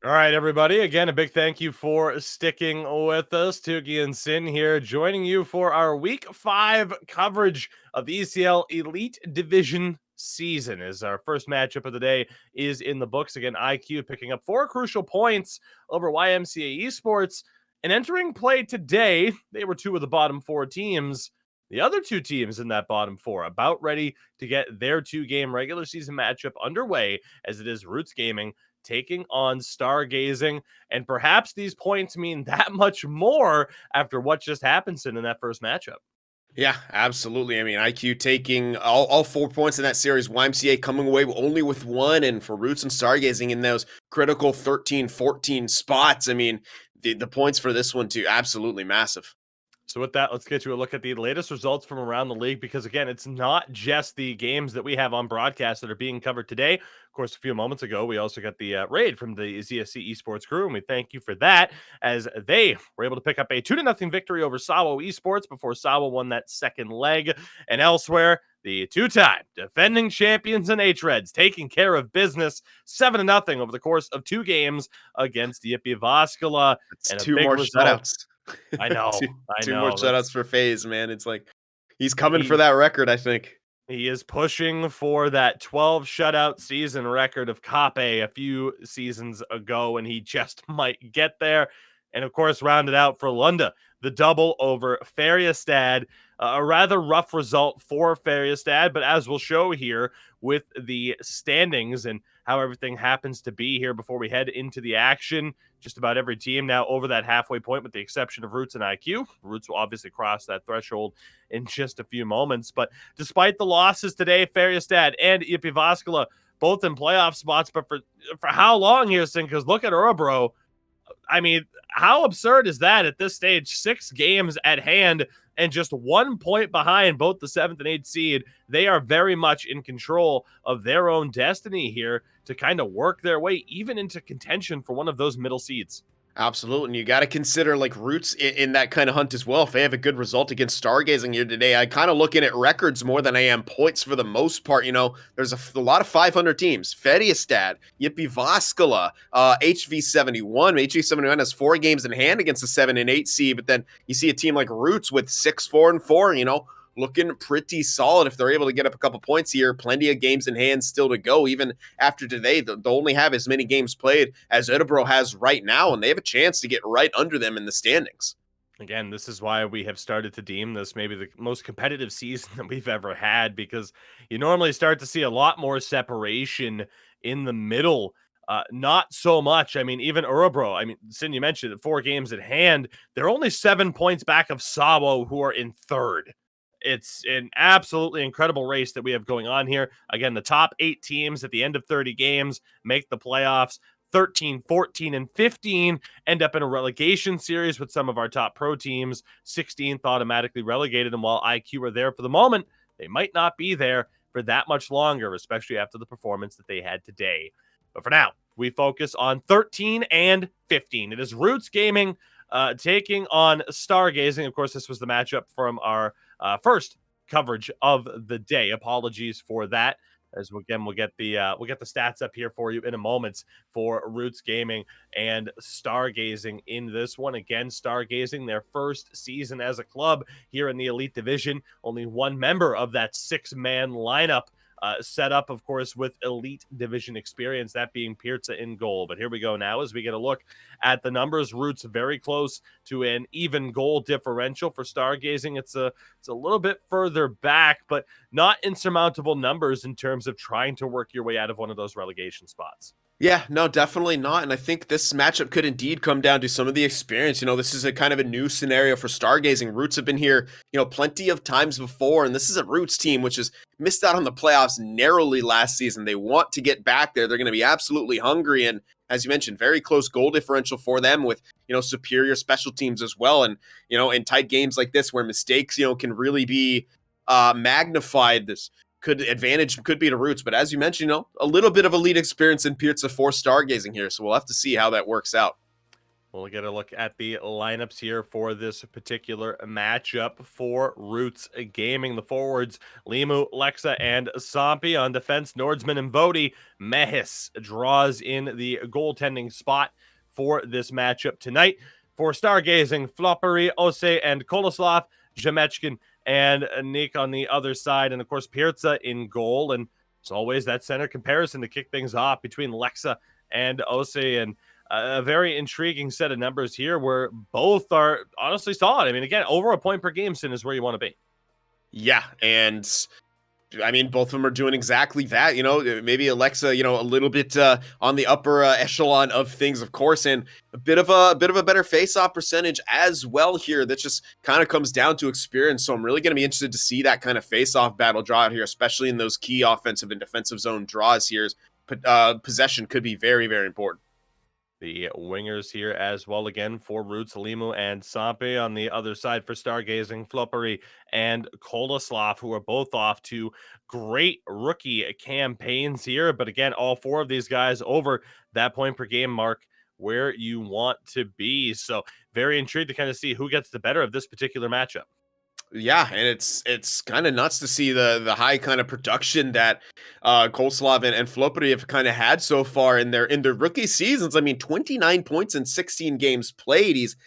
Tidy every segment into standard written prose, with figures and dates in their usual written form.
All right, everybody. Again, a big thank you for sticking with us. Tuki and Sin here, joining you for our Week 5 coverage of the ECL Elite Division season. As our first matchup of the day is in the books. Again, IQ picking up 4 crucial points over YMCA Esports. And entering play today, they were 2 of the bottom 4 teams. The other 2 teams in that bottom 4 about ready to get their 2-game regular season matchup underway, as it is Roots Gaming taking on Stargazing. And perhaps these points mean that much more after what just happened in that first matchup. Yeah, absolutely. I mean, IQ taking all 4 points in that series, YMCA coming away only with 1, and for Roots and Stargazing in those critical 13-14 spots. I mean, the points for this one too, absolutely massive. So with that, let's get to a look at the latest results from around the league, because again, it's not just the games that we have on broadcast that are being covered today. Of course, a few moments ago, we also got the raid from the ZSC Esports crew, and we thank you for that, as they were able to pick up a 2-0 victory over Sawo Esports before Sawo won that second leg. And elsewhere, the 2-time defending champions in H-Reds taking care of business 7-0 over the course of 2 games against Yippee Vaskala. It's And a 2 big more result. shutouts. I know, two, I two more know. That's shutouts for FaZe, man. It's like he's coming for he that record, I think. he is pushing for that 12 shutout season record of Kape a few seasons ago, and he just might get there. And of course, rounded out for Lunda, the double over Färjestad. A rather rough result for Färjestad, but as we'll show here with the standings and how everything happens to be here before we head into the action, just about every team now over that halfway point, with the exception of Roots and IQ. Roots will obviously cross that threshold in just a few moments. But despite the losses today, Färjestad and Yippee Vaskala both in playoff spots. But for how long here, Sin? Because look at Urobro. I mean, how absurd is that at this stage? 6 games at hand and just 1 point behind both the 7th and 8th seed. They are very much in control of their own destiny here to kind of work their way even into contention for one of those middle seeds. Absolutely. And you got to consider like Roots in that kind of hunt as well. If they have a good result against Stargazing here today, I kind of looking at records more than I am points for the most part. You know, there's a lot of 500 teams. Färjestad, Yippee Vaskala, HV71. HV71 has 4 games in hand against the 7 and 8 seed, but then you see a team like Roots with 6-4-4, you know, looking pretty solid if they're able to get up a couple points here. Plenty of games in hand still to go. Even after today, they'll only have as many games played as Örebro has right now, and they have a chance to get right under them in the standings. Again, this is why we have started to deem this maybe the most competitive season that we've ever had, because you normally start to see a lot more separation in the middle. Not so much. I mean, even Urobro, I mean, Sin, you mentioned it, 4 games at hand. They're only 7 points back of Sawo, who are in 3rd. It's an absolutely incredible race that we have going on here. Again, the top 8 teams at the end of 30 games make the playoffs. 13, 14, and 15 end up in a relegation series with some of our top pro teams. 16th automatically relegated, and while IQ are there for the moment, they might not be there for that much longer, especially after the performance that they had today. But for now, we focus on 13 and 15. It is Roots Gaming taking on Stargazing. Of course, this was the matchup from our first coverage of the day. Apologies for that. As again, we'll get the stats up here for you in a moment for Roots Gaming and Stargazing in this one. Again, Stargazing, their first season as a club here in the Elite Division. Only one member of that 6-man lineup set up, of course, with Elite Division experience, that being Pirza in goal. But here we go now as we get a look at the numbers. Roots very close to an even goal differential. For Stargazing, it's a little bit further back, but not insurmountable numbers in terms of trying to work your way out of one of those relegation spots. Yeah, no, definitely not. And I think this matchup could indeed come down to some of the experience. You know, this is a kind of a new scenario for Stargazing. Roots have been here, you know, plenty of times before. And this is a Roots team which has missed out on the playoffs narrowly last season. They want to get back there. They're going to be absolutely hungry. And as you mentioned, very close goal differential for them with, you know, superior special teams as well. And, you know, in tight games like this where mistakes, you know, can really be magnified, this could be to Roots, but as you mentioned, you know, a little bit of elite experience in Pirza for Stargazing here, so we'll have to see how that works out. We'll get a look at the lineups here for this particular matchup for Roots Gaming. The forwards, Limu, Lexa, and Sampi. On defense, Nordsman and Vodi. Mehis draws in the goaltending spot for this matchup tonight. For Stargazing, Floppery, Ose, and Koloslav, Zemechkin, and Nick on the other side. And of course, Pirza in goal. And as always, that center comparison to kick things off between Lexa and Ose. And a very intriguing set of numbers here where both are honestly solid. I mean, again, over a point per game, Sin, is where you want to be. Yeah, and I mean, both of them are doing exactly that. Maybe Alexa, a little bit on the upper echelon of things, of course, and a bit of a better face-off percentage as well here. That just kind of comes down to experience. So I'm really going to be interested to see that kind of face-off battle draw out here, especially in those key offensive and defensive zone draws here. Possession could be very, very important. The wingers here as well, again, for Roots, Limu, and Sampe. On the other side for Stargazing, Floppery, and Koloslav, who are both off to great rookie campaigns here. But again, all four of these guys over that point per game mark where you want to be. So very intrigued to kind of see who gets the better of this particular matchup. Yeah, and it's kind of nuts to see the high kind of production that Kolslav and Flopri have kind of had so far in their rookie seasons. I mean, 29 points in 16 games played. He's,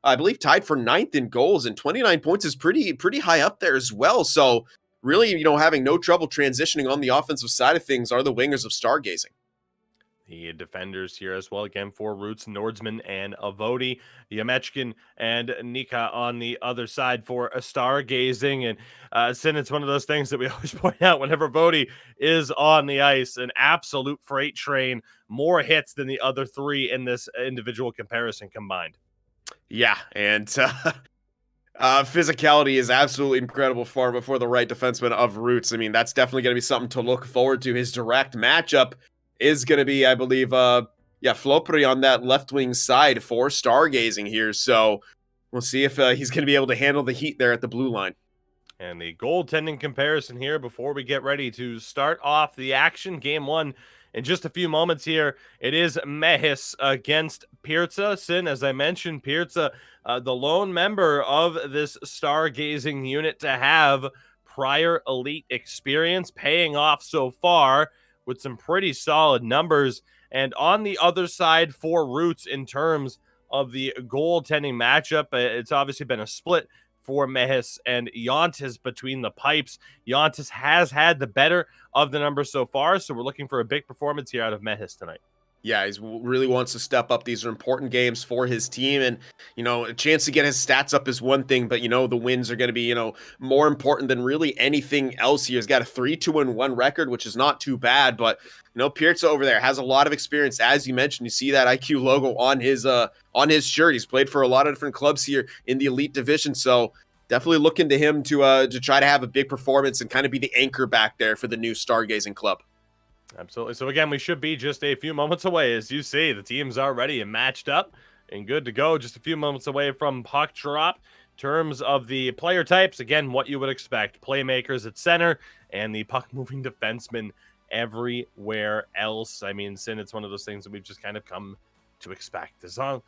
I believe, tied for ninth in goals, and 29 points is pretty high up there as well. So really, having no trouble transitioning on the offensive side of things are the wingers of Stargazing. The defenders here as well, again, for Roots, Nordsman, and Avodi. Yamechkin and Nika on the other side for a Stargazing. And Sin, it's one of those things that we always point out whenever Avodi is on the ice, an absolute freight train, more hits than the other three in this individual comparison combined. Yeah, and physicality is absolutely incredible for the right defenseman of Roots. I mean, that's definitely going to be something to look forward to. His direct matchup is going to be, I believe, Flopri on that left wing side for Stargazing here. So we'll see if he's going to be able to handle the heat there at the blue line. And the goaltending comparison here before we get ready to start off the action. Game one in just a few moments here. It is Mehis against Pirza. Sin, as I mentioned, Pirza, the lone member of this Stargazing unit to have prior elite experience, paying off so far with some pretty solid numbers. And on the other side for Roots, in terms of the goaltending matchup, it's obviously been a split for Mehis and Yontis between the pipes. Yontis has had the better of the numbers so far, so we're looking for a big performance here out of Mehis tonight. Yeah, he really wants to step up. These are important games for his team. And, a chance to get his stats up is one thing, but, the wins are going to be, more important than really anything else here. He's got a 3-2-1 record, which is not too bad. But, Pirza over there has a lot of experience. As you mentioned, you see that IQ logo on his shirt. He's played for a lot of different clubs here in the elite division. So definitely looking to him to try to have a big performance and kind of be the anchor back there for the new Stargazing club. Absolutely. So again, we should be just a few moments away. As you see, the teams are ready and matched up and good to go. Just a few moments away from puck drop. In terms of the player types, again, what you would expect. Playmakers at center and the puck-moving defensemen everywhere else. I mean, Sin, it's one of those things that we've just kind of come to expect as well.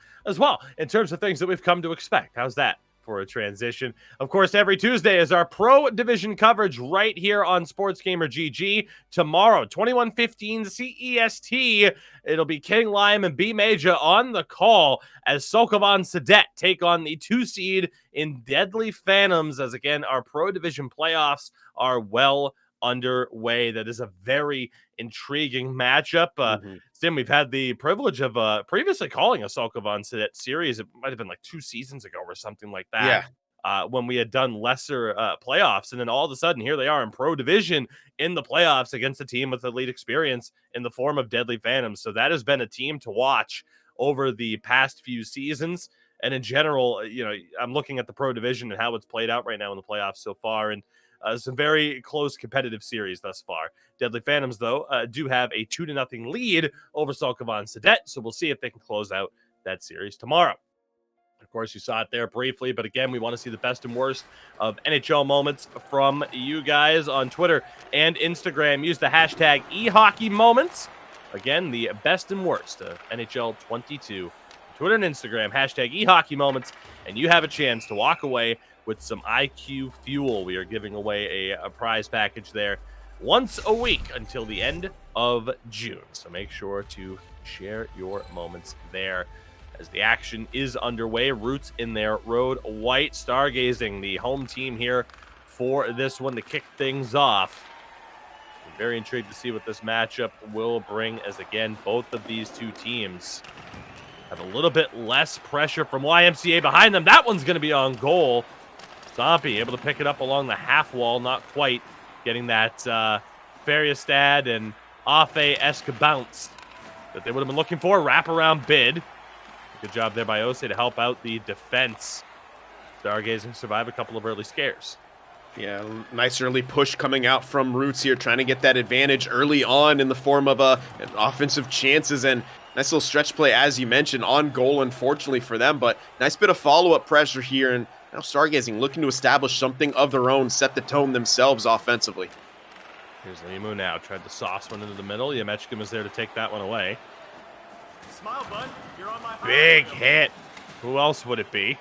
In terms of things that we've come to expect. How's that for a transition? Of course, every Tuesday is our Pro Division coverage right here on Sports Gamer GG. Tomorrow, 21:15 CEST, it'll be King Lime and B Major on the call as Sokovan Sadet take on the 2 seed in Deadly Phantoms, as again, our Pro Division playoffs are well underway. That is a very intriguing matchup. Sim, we've had the privilege of previously calling a Sokovan Sadet series. It might have been like 2 seasons ago or something like that. Yeah. When we had done lesser playoffs. And then all of a sudden, here they are in Pro Division in the playoffs against a team with elite experience in the form of Deadly Phantoms. So that has been a team to watch over the past few seasons. And in general, I'm looking at the Pro Division and how it's played out right now in the playoffs so far. And some very close competitive series thus far. Deadly Phantoms, though, do have a 2-0 lead over Sokovan Sadet, so we'll see if they can close out that series tomorrow. Of course, you saw it there briefly, but again, we want to see the best and worst of NHL moments from you guys on Twitter and Instagram. Use the hashtag eHockeyMoments. Again, the best and worst of NHL 22. Twitter and Instagram, hashtag eHockeyMoments, and you have a chance to walk away with some IQ fuel. We are giving away a prize package there once a week until the end of June. So make sure to share your moments there as the action is underway. Roots in their road white. Stargazing, the home team here for this one to kick things off. I'm very intrigued to see what this matchup will bring, as again, both of these two teams have a little bit less pressure from YMCA behind them. That one's going to be on goal. Zombie able to pick it up along the half wall, not quite getting that Fariestad and Afe-esque bounce that they would have been looking for. Wraparound bid. Good job there by Ose to help out the defense. Stargazing survive a couple of early scares. Yeah, nice early push coming out from Roots here, trying to get that advantage early on in the form of offensive chances, and nice little stretch play, as you mentioned, on goal, unfortunately for them, but nice bit of follow-up pressure here, and now Stargazing looking to establish something of their own, set the tone themselves offensively. Here's Limu now, tried to sauce one into the middle. Yemechkin was there to take that one away. Smile, bud. You're on my Big hit. Who else would it be?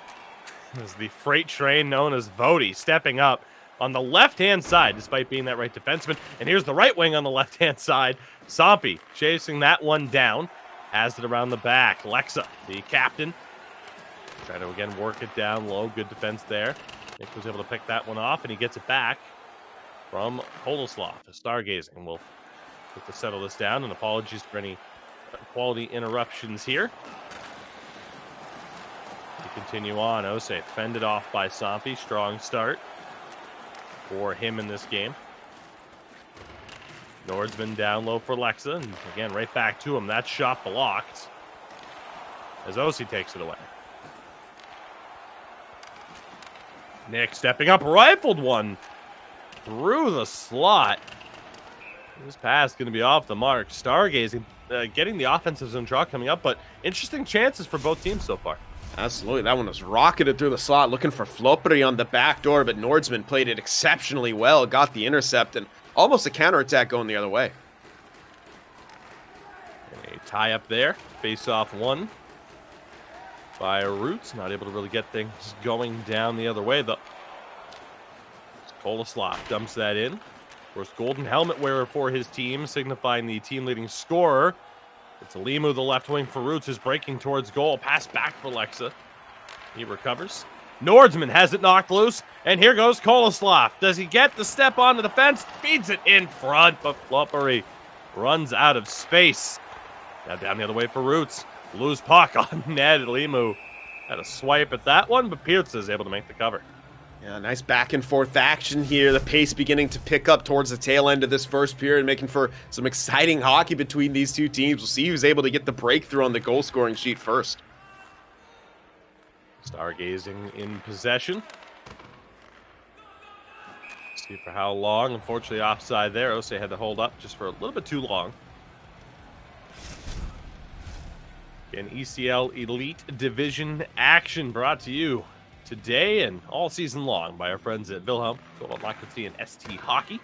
It was the freight train known as Vody stepping up on the left-hand side, despite being that right defenseman. And here's the right wing on the left-hand side. Sampi chasing that one down. Has it around the back. Lexa, the captain, trying to, again, work it down low. Good defense there. Nick was able to pick that one off, and he gets it back from Koloslav. Stargazing will look to settle this down, and apologies for any quality interruptions here. We continue on. Ose fended off by Sampi. Strong start for him in this game. Nordsman down low for Lexa, and again, right back to him. That shot blocked as Ose takes it away. Nick stepping up, rifled one through the slot. This pass going to be off the mark. Stargazing getting the offensive zone draw coming up, but interesting chances for both teams so far. Absolutely. That one was rocketed through the slot, looking for Flopri on the back door, but Nordsman played it exceptionally well, got the intercept, and almost a counterattack going the other way. A tie up there. Face off one by Roots. Not able to really get things going down the other way, though. Koloslav dumps that in. Of course, golden helmet wearer for his team, signifying the team leading scorer. It's Limu, the left wing for Roots, who's breaking towards goal. Pass back for Lexa. He recovers. Nordsman has it knocked loose, and here goes Koloslav. Does he get the step onto the fence? Feeds it in front, but Floppery runs out of space. Now down the other way for Roots. Lose puck on net. Limu had a swipe at that one, but Pirtz is able to make the cover. Yeah, nice back and forth action here. The pace beginning to pick up towards the tail end of this first period, making for some exciting hockey between these two teams. We'll see who's able to get the breakthrough on the goal scoring sheet first. Stargazing in possession. See for how long. Unfortunately, offside there. Ose had to hold up just for a little bit too long. Again, ECL Elite Division action brought to you today and all season long by our friends at Wilhelm, Lackity, and ST Hockey.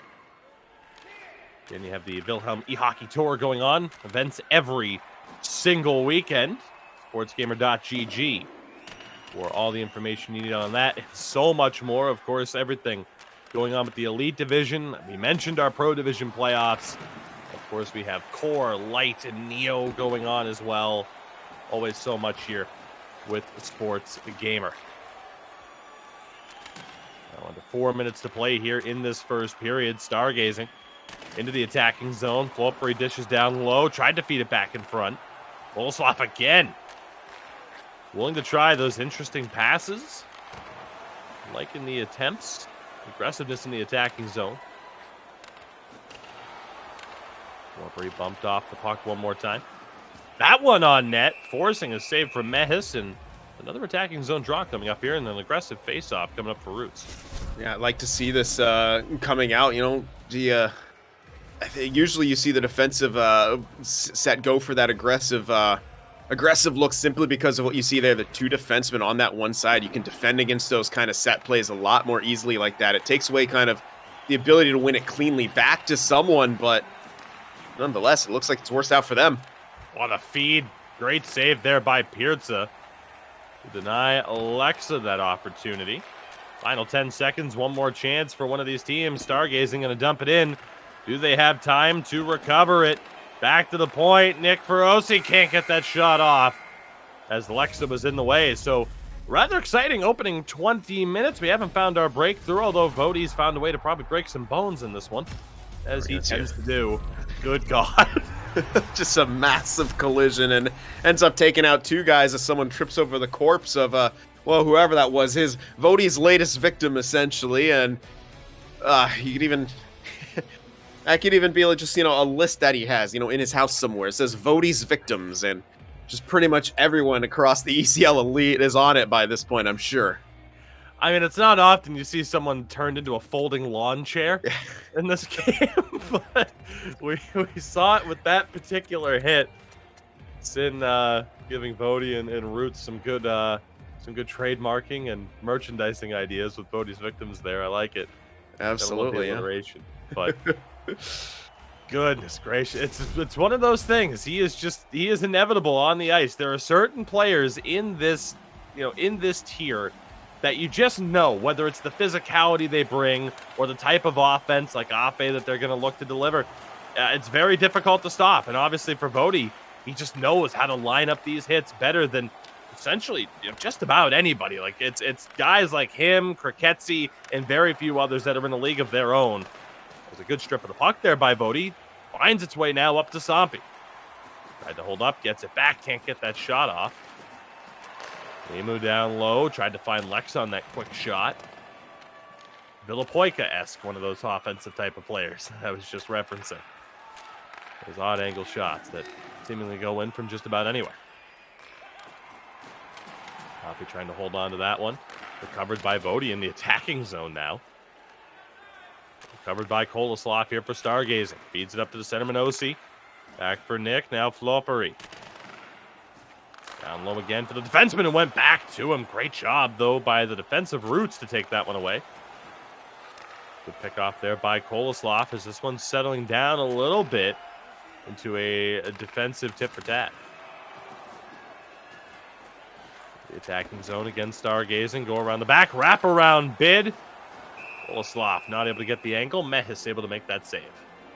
Then you have the Wilhelm e-hockey tour going on. Events every single weekend. Sportsgamer.gg for all the information you need on that and so much more. Of course, everything going on with the Elite Division. We mentioned our Pro Division playoffs. Of course, we have Core, Light, and Neo going on as well. Always so much here with Sports Gamer. Now under 4 minutes to play here in this first period. Stargazing into the attacking zone. Floppery dishes down low. Tried to feed it back in front. Koloslav again. Willing to try those interesting passes. Liking the attempts. Aggressiveness in the attacking zone. Floppery bumped off the puck one more time. That one on net, forcing a save from Mehis, and another attacking zone draw coming up here, and an aggressive face-off coming up for Roots. Yeah, I'd like to see this coming out. You know, I think usually you see the defensive set go for that aggressive look simply because of what you see there. The two defensemen on that one side, you can defend against those kind of set plays a lot more easily like that. It takes away kind of the ability to win it cleanly back to someone, but nonetheless, it looks like it's worse out for them. What a feed Great save there by Pirza to deny Alexa that opportunity. Final 10 seconds, one more chance for one of these teams. Stargazing going to dump it in. Do they have time to recover it? Back to the point. Nick Feroci can't get that shot off as Alexa was in the way. So rather exciting opening 20 minutes. We haven't found our breakthrough, although Vody's found a way to probably break some bones in this one, as he tends to do. Good God. Just a massive collision, and ends up taking out two guys as someone trips over the corpse of, well, whoever that was, Vody's latest victim, essentially. And you could even... that could even be like just, a list that he has, in his house somewhere. It says Vody's victims, and just pretty much everyone across the ECL elite is on it by this point, I'm sure. I mean, it's not often you see someone turned into a folding lawn chair in this game, but we saw it with that particular hit. Sin giving Vody and Roots some good trademarking and merchandising ideas with Vody's victims there. I like it. Absolutely, yeah. But goodness gracious, it's one of those things. He is inevitable on the ice. There are certain players in this, in this tier that you just know, whether it's the physicality they bring or the type of offense like Afe that they're going to look to deliver. It's very difficult to stop. And obviously for Vody, he just knows how to line up these hits better than essentially just about anybody. Like it's guys like him, Kriketsi, and very few others that are in a league of their own. There's a good strip of the puck there by Vody. Finds its way now up to Sampi. Tried to hold up, gets it back, can't get that shot off. Limu down low, tried to find Lex on that quick shot. Villapoika-esque, one of those offensive type of players I was just referencing. Those odd angle shots that seemingly go in from just about anywhere. Poppy trying to hold on to that one. Recovered by Vody in the attacking zone now. Recovered by Koloslav here for Stargazing. Feeds it up to the centerman Osi. Back for Nick, now Floppery. Down low again for the defenseman and went back to him. Great job, though, by the defensive Roots to take that one away. Good pick off there by Koloslav as this one's settling down a little bit into a defensive tit for tat. The attacking zone again, Stargazing. Go around the back, wrap around bid. Koloslav not able to get the angle. Mehis able to make that save.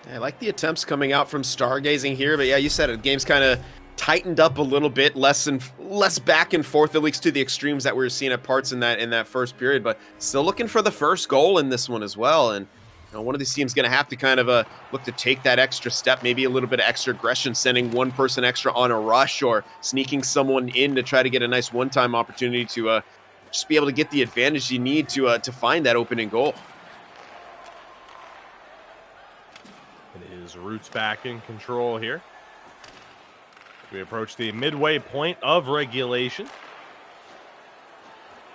Yeah, I like the attempts coming out from Stargazing here, but yeah, you said it. The game's kind of tightened up a little bit, less back and forth, at least to the extremes that we were seeing at parts in that first period, but still looking for the first goal in this one as well. And one of these teams going to have to kind of look to take that extra step, maybe a little bit of extra aggression, sending one person extra on a rush or sneaking someone in to try to get a nice one-time opportunity to just be able to get the advantage you need to find that opening goal. It is Roots back in control here. We approach the midway point of regulation.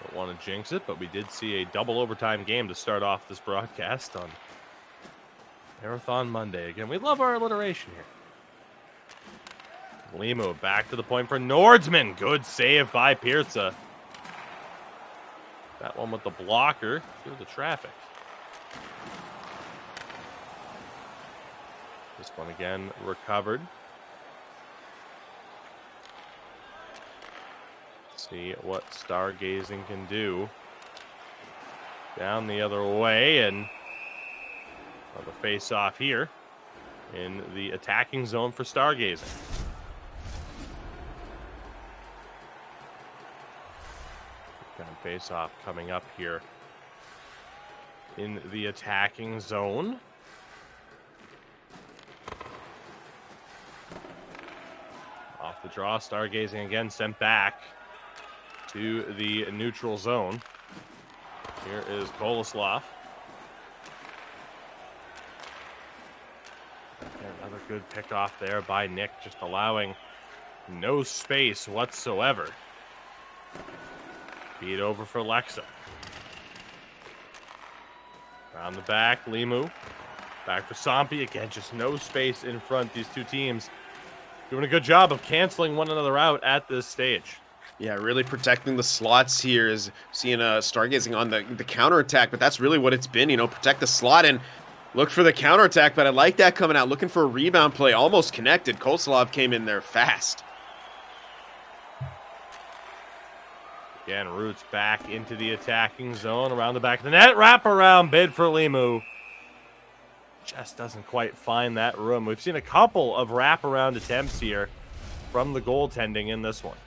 Don't want to jinx it, but we did see a double overtime game to start off this broadcast on Marathon Monday. Again, we love our alliteration here. Limu back to the point for Nordsman. Good save by Pirza. That one with the blocker through the traffic. This one again recovered. See what Stargazing can do. Down the other way, and the face-off here in the attacking zone for Stargazing. Face-off coming up here in the attacking zone. Off the draw, Stargazing again sent back to the neutral zone. Here is Koloslav. Another good pickoff there by Nick, just allowing no space whatsoever. Feed over for Lexa. Around the back, Limu. Back for Sampi. Again, just no space in front. These two teams doing a good job of canceling one another out at this stage. Yeah, really protecting the slots here is seeing Stargazing on the counterattack, but that's really what it's been, protect the slot and look for the counterattack, but I like that coming out. Looking for a rebound play, almost connected. Koloslav came in there fast. Again, Roots back into the attacking zone around the back of the net. Wraparound bid for Limu. Just doesn't quite find that room. We've seen a couple of wraparound attempts here from the goaltending in this one.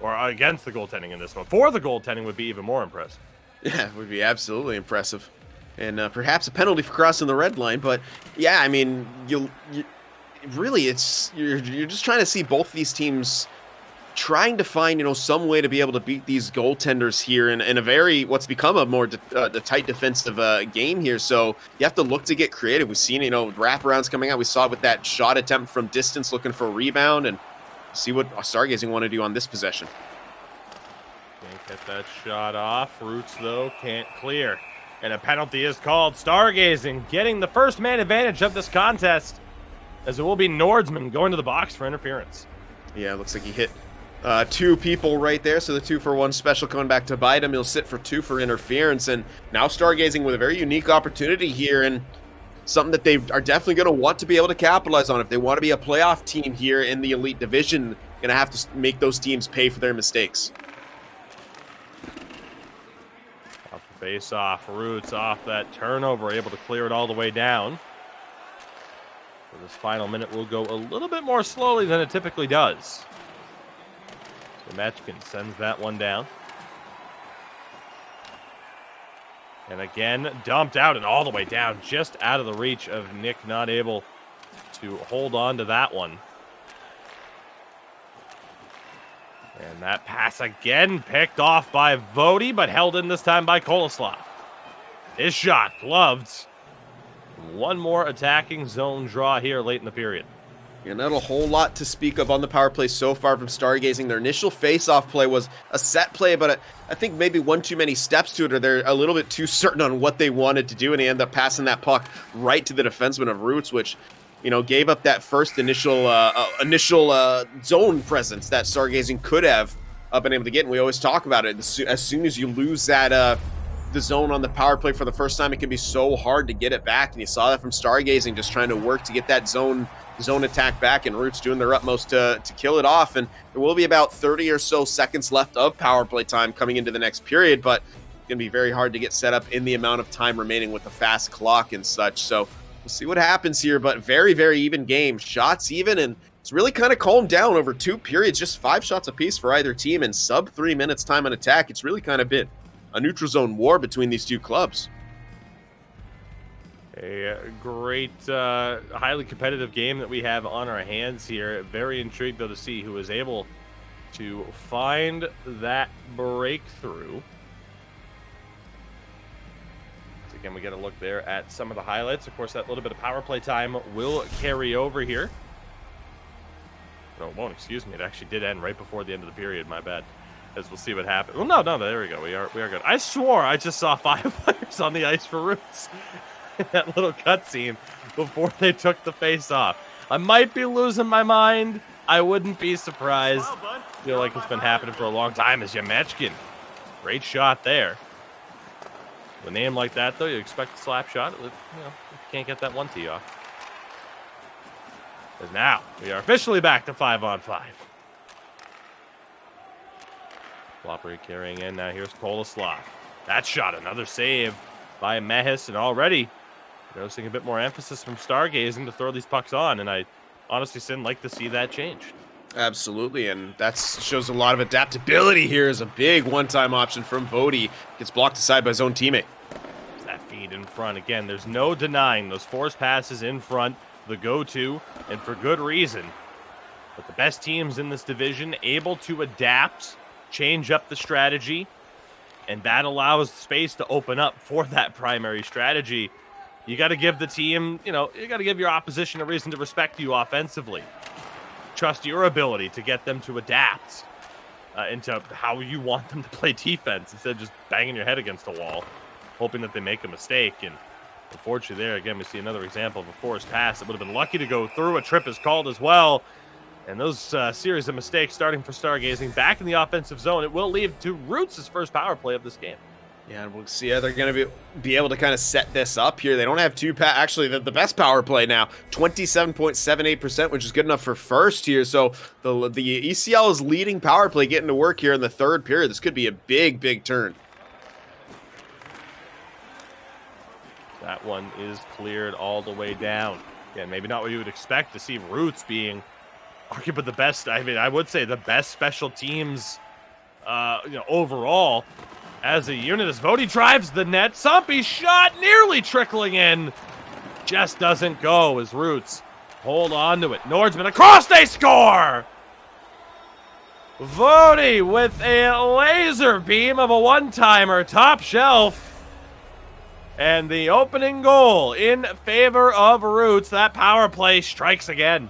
Or against the goaltending in this one. For the goaltending would be even more impressive. Yeah, it would be absolutely impressive. And perhaps a penalty for crossing the red line. But, yeah, I mean, you're just trying to see both these teams trying to find, some way to be able to beat these goaltenders here in a very, what's become a more tight defensive game here. So you have to look to get creative. We've seen, wraparounds coming out. We saw it with that shot attempt from distance looking for a rebound, and see what Stargazing want to do on this possession. Can't get that shot off. Roots, though, can't clear. And a penalty is called. Stargazing getting the first man advantage of this contest, as it will be Nordsman going to the box for interference. Yeah, it looks like he hit two people right there, so the 2-for-1 special coming back to bite him. He'll sit for 2 for interference, and now Stargazing with a very unique opportunity here, and something that they are definitely going to want to be able to capitalize on. If they want to be a playoff team here in the Elite Division, going to have to make those teams pay for their mistakes. Off the face-off, Roots off that turnover, able to clear it all the way down. So this final minute will go a little bit more slowly than it typically does. So Mechkin sends that one down. And again, dumped out and all the way down, just out of the reach of Nick, not able to hold on to that one. And that pass again picked off by Vody, but held in this time by Koloslav. His shot gloved. One more attacking zone draw here late in the period. Yeah, not a whole lot to speak of on the power play so far from Stargazing. Their initial face-off play was a set play, but I think maybe one too many steps to it, or they're a little bit too certain on what they wanted to do, and they end up passing that puck right to the defenseman of Roots, which, gave up that first initial zone presence that Stargazing could have been able to get. And we always talk about it. As soon as you lose that the zone on the power play for the first time, it can be so hard to get it back. And you saw that from Stargazing, just trying to work to get that zone attack back, and Roots doing their utmost to kill it off. And there will be about 30 or so seconds left of power play time coming into the next period, but it's going to be very hard to get set up in the amount of time remaining with the fast clock and such. So we'll see what happens here, but very, very even game. Shots even, and it's really kind of calmed down over 2 periods, just 5 shots apiece for either team, and sub 3 minutes time on attack. It's really kind of been a neutral zone war between these two clubs. A great, highly competitive game that we have on our hands here. Very intrigued, though, to see who is able to find that breakthrough. So again, we get a look there at some of the highlights. Of course, that little bit of power play time will carry over here. No, it won't, excuse me. It actually did end right before the end of the period. My bad. As we'll see what happens. Well, no, there we go. We are good. I swore I just saw 5 players on the ice for Roots. That little cutscene before they took the face off. I might be losing my mind. I wouldn't be surprised. Feel like it's been happening for a long time. As Yemechkin. Great shot there. With a name like that, though, you expect a slap shot. You can't get that 1-tee off. Because now we are officially back to 5-on-5. Floppery carrying in. Now here's Koloslav. That shot, another save by Mehis, and already noticing a bit more emphasis from Stargazing to throw these pucks on, and I honestly didn't like to see that change. Absolutely, and that shows a lot of adaptability here as a big one-time option from Vody. Gets blocked aside by his own teammate. That feed in front. Again, there's no denying those forced passes in front, the go-to, and for good reason. But the best teams in this division able to adapt, change up the strategy, and that allows space to open up for that primary strategy. You got to give the team, you got to give your opposition a reason to respect you offensively. Trust your ability to get them to adapt into how you want them to play defense instead of just banging your head against a wall, hoping that they make a mistake. And unfortunately there, again, we see another example of a forced pass that would have been lucky to go through. A trip is called as well. And those series of mistakes starting for Stargazing back in the offensive zone, it will lead to Roots' first power play of this game. Yeah, and we'll see how they're going to be able to kind of set this up here. They don't have actually the best power play now, 27.78%, which is good enough for first here. So the ECL is leading power play, getting to work here in the third period. This could be a big turn. That one is cleared all the way down. Yeah, maybe not what you would expect to see Roots being arguably the best. I mean, I would say the best special teams, overall as a unit. As Vody drives the net, Sampi's shot nearly trickling in, just doesn't go. As Roots hold on to it. Nordsman across, they score. Vody with a laser beam of a one-timer, top shelf. And the opening goal in favor of Roots. That power play strikes again.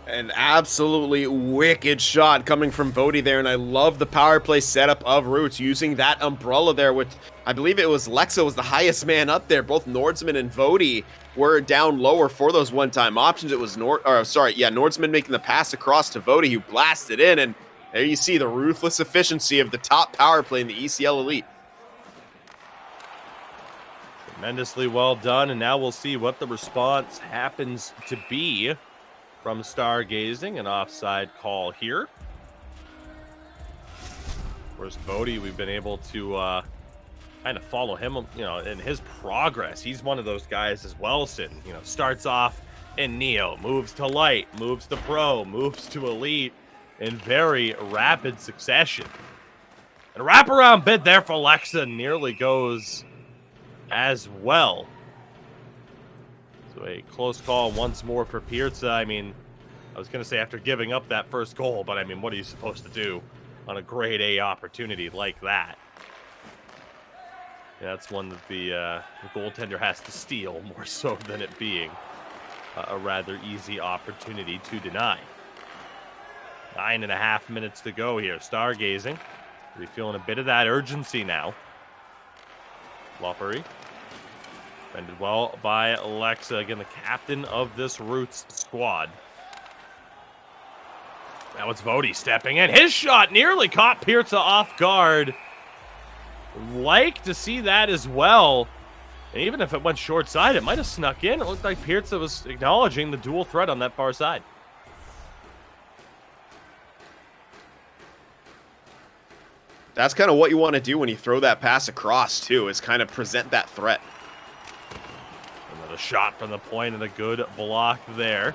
An absolutely wicked shot coming from Vody there, and I love the power play setup of Roots using that umbrella there, which I believe it was Lexa was the highest man up there. Both Nordsman and Vody were down lower for those one-time options. It was Nordsman making the pass across to Vody, who blasted in, and there you see the ruthless efficiency of the top power play in the ECL Elite. Tremendously well done, and now we'll see what the response happens to be from Stargazing. An offside call here. Whereas Vody, we've been able to kind of follow him, in his progress. He's one of those guys as well, Sid. Starts off in Neo, moves to Light, moves to Pro, moves to Elite in very rapid succession. And a wraparound bid there for Lexa nearly goes as well. So a close call once more for Pirza. I mean, I was going to say after giving up that first goal, but I mean, what are you supposed to do on a grade A opportunity like that? Yeah, that's one that the goaltender has to steal more so than it being a rather easy opportunity to deny. 9.5 minutes to go here. Stargazing. We're feeling a bit of that urgency now. Loppery. Defended well by Lexa. Again, the captain of this Roots squad. Now it's Vody stepping in. His shot nearly caught Pirza off guard. Like to see that as well. And even if it went short side, it might have snuck in. It looked like Pirza was acknowledging the dual threat on that far side. That's kind of what you want to do when you throw that pass across, too, is kind of present that threat. Another shot from the point and a good block there.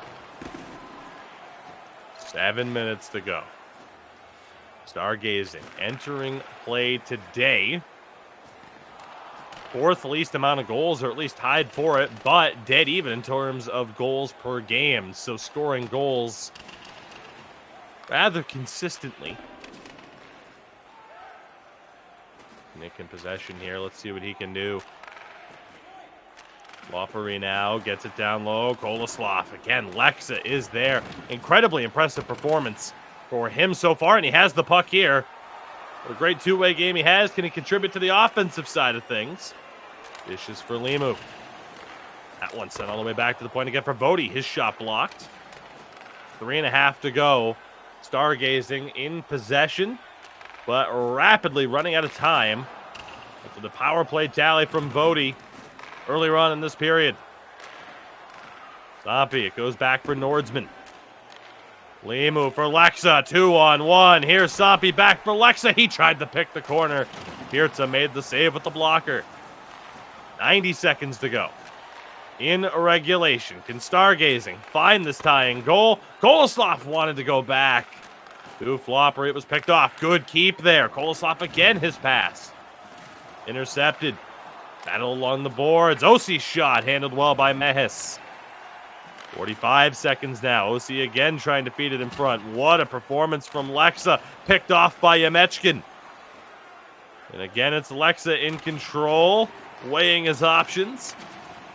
7 minutes to go. Stargazing entering play today. Fourth least amount of goals, or at least tied for it, but dead even in terms of goals per game. So scoring goals rather consistently. Nick in possession here. Let's see what he can do. Loppery now gets it down low. Koloslav again. Lexa is there. Incredibly impressive performance for him so far, and he has the puck here. What a great two-way game he has. Can he contribute to the offensive side of things? Dishes for Limu. That one sent all the way back to the point again for Vody. His shot blocked. 3.5 to go. Stargazing in possession, but rapidly running out of time. After the power play tally from Vody earlier on in this period. Sampi, it goes back for Nordsman. Limu for Lexa, 2-on-1. Here's Sampi back for Lexa. He tried to pick the corner. Pirza made the save with the blocker. 90 seconds to go. In regulation, can Stargazing find this tying goal? Koloslav wanted to go back. To Flopper, it was picked off. Good keep there. Koloslav again, his pass. Intercepted. Battle along the boards. Ossi's shot handled well by Mehis. 45 seconds now. Ossi again trying to feed it in front. What a performance from Lexa. Picked off by Yemechkin. And again, it's Lexa in control. Weighing his options.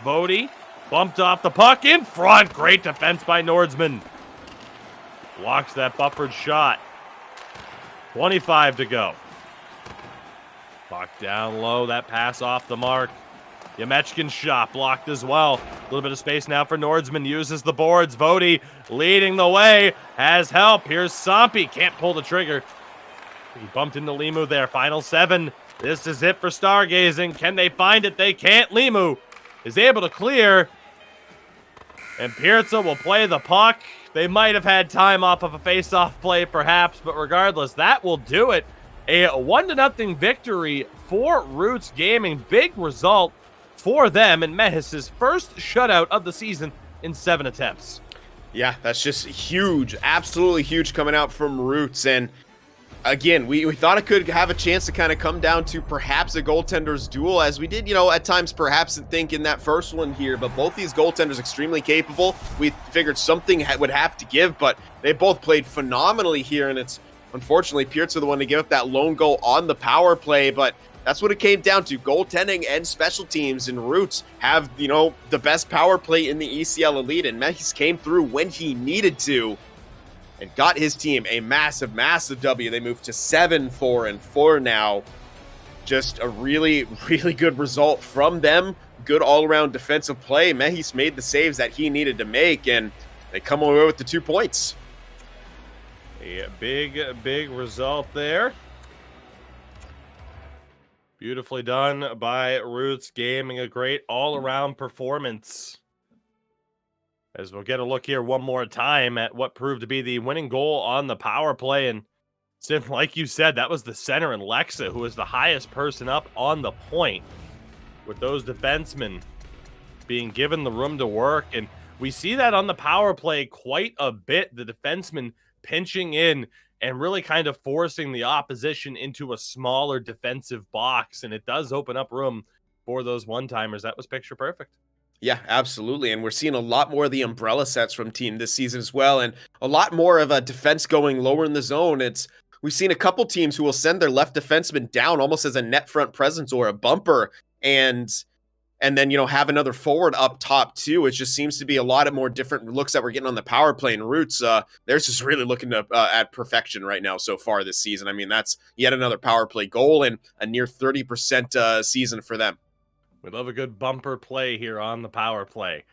Vody bumped off the puck in front. Great defense by Nordsman. Blocks that buffered shot. 25 to go. Puck down low. That pass off the mark. Yemechkin's shot blocked as well. A little bit of space now for Nordsman. Uses the boards. Vody leading the way. Has help. Here's Sampi. Can't pull the trigger. He bumped into Limu there. Final 7. This is it for Stargazing. Can they find it? They can't. Limu is able to clear. And Pirza will play the puck. They might have had time off of a face-off play, perhaps, but regardless, that will do it. A 1-0 victory for Roots Gaming. Big result for them, and Mehis's first shutout of the season in 7 attempts. Yeah, that's just huge. Absolutely huge coming out from Roots. And again, we thought it could have a chance to kind of come down to perhaps a goaltender's duel, as we did, at times perhaps think in that first one here. But both these goaltenders extremely capable. We figured something would have to give, but they both played phenomenally here. And it's unfortunately Pirza the one to give up that lone goal on the power play. But that's what it came down to. Goaltending and special teams, and Roots have, the best power play in the ECL Elite. And Mehis came through when he needed to and got his team a massive, massive W. They moved to 7-4-4 now. Just a really, really good result from them. Good all-around defensive play. Mehis made the saves that he needed to make, and they come away with the 2 points. A big result there. Beautifully done by Roots Gaming. A great all-around performance. As we'll get a look here one more time at what proved to be the winning goal on the power play. And Sim, like you said, that was the center in Lexa, who was the highest person up on the point, with those defensemen being given the room to work. And we see that on the power play quite a bit. The defensemen pinching in and really kind of forcing the opposition into a smaller defensive box. And it does open up room for those one-timers. That was picture perfect. Yeah, absolutely. And we're seeing a lot more of the umbrella sets from team this season as well. And a lot more of a defense going lower in the zone. We've seen a couple teams who will send their left defenseman down almost as a net front presence or a bumper. And then, have another forward up top too. It just seems to be a lot of more different looks that we're getting on the power play. And Roots, they're just really looking to, at perfection right now so far this season. I mean, that's yet another power play goal and a near 30% season for them. We love a good bumper play here on the power play.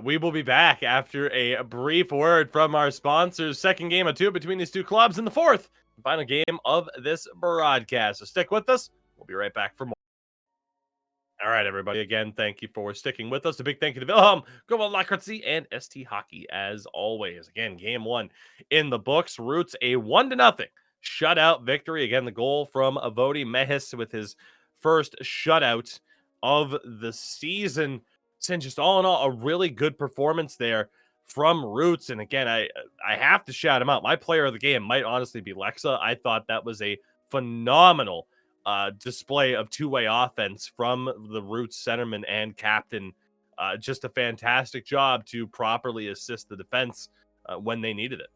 We will be back after a brief word from our sponsors. Second game of 2 between these 2 clubs in the 4th and final game of this broadcast. So stick with us. We'll be right back for more. All right, everybody. Again, thank you for sticking with us. A big thank you to Wilhelm, Global Lacrosse, and ST Hockey as always. Again, game 1 in the books. Roots a 1-0 shutout victory. Again, the goal from Avodi Mehis with his first shutout of the season. And just all in all, a really good performance there from Roots. And again, I have to shout him out. My player of the game might honestly be Lexa. I thought that was a phenomenal display of two-way offense from the Roots centerman and captain. Just a fantastic job to properly assist the defense when they needed it.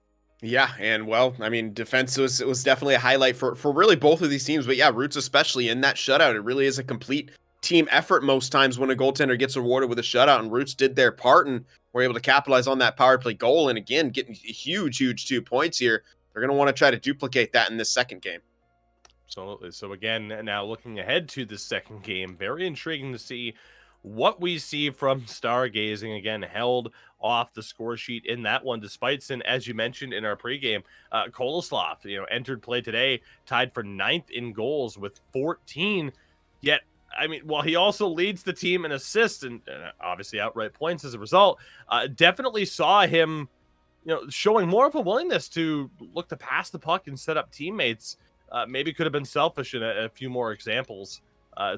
Yeah, and well, I mean, defense was definitely a highlight for really both of these teams. But yeah, Roots especially in that shutout, it really is a complete team effort most times when a goaltender gets rewarded with a shutout, and Roots did their part and were able to capitalize on that power play goal. And again, getting huge 2 points here. They're going to want to try to duplicate that in this second game. Absolutely. So again, now looking ahead to the second game, very intriguing to see what we see from Stargazing. Again, held off the score sheet in that one, despite, Sin, as you mentioned in our pregame, Koloslav, entered play today, tied for 9th in goals with 14. Yet, I mean, while he also leads the team in assists and obviously outright points as a result, definitely saw him, showing more of a willingness to look to pass the puck and set up teammates. Maybe could have been selfish in a few more examples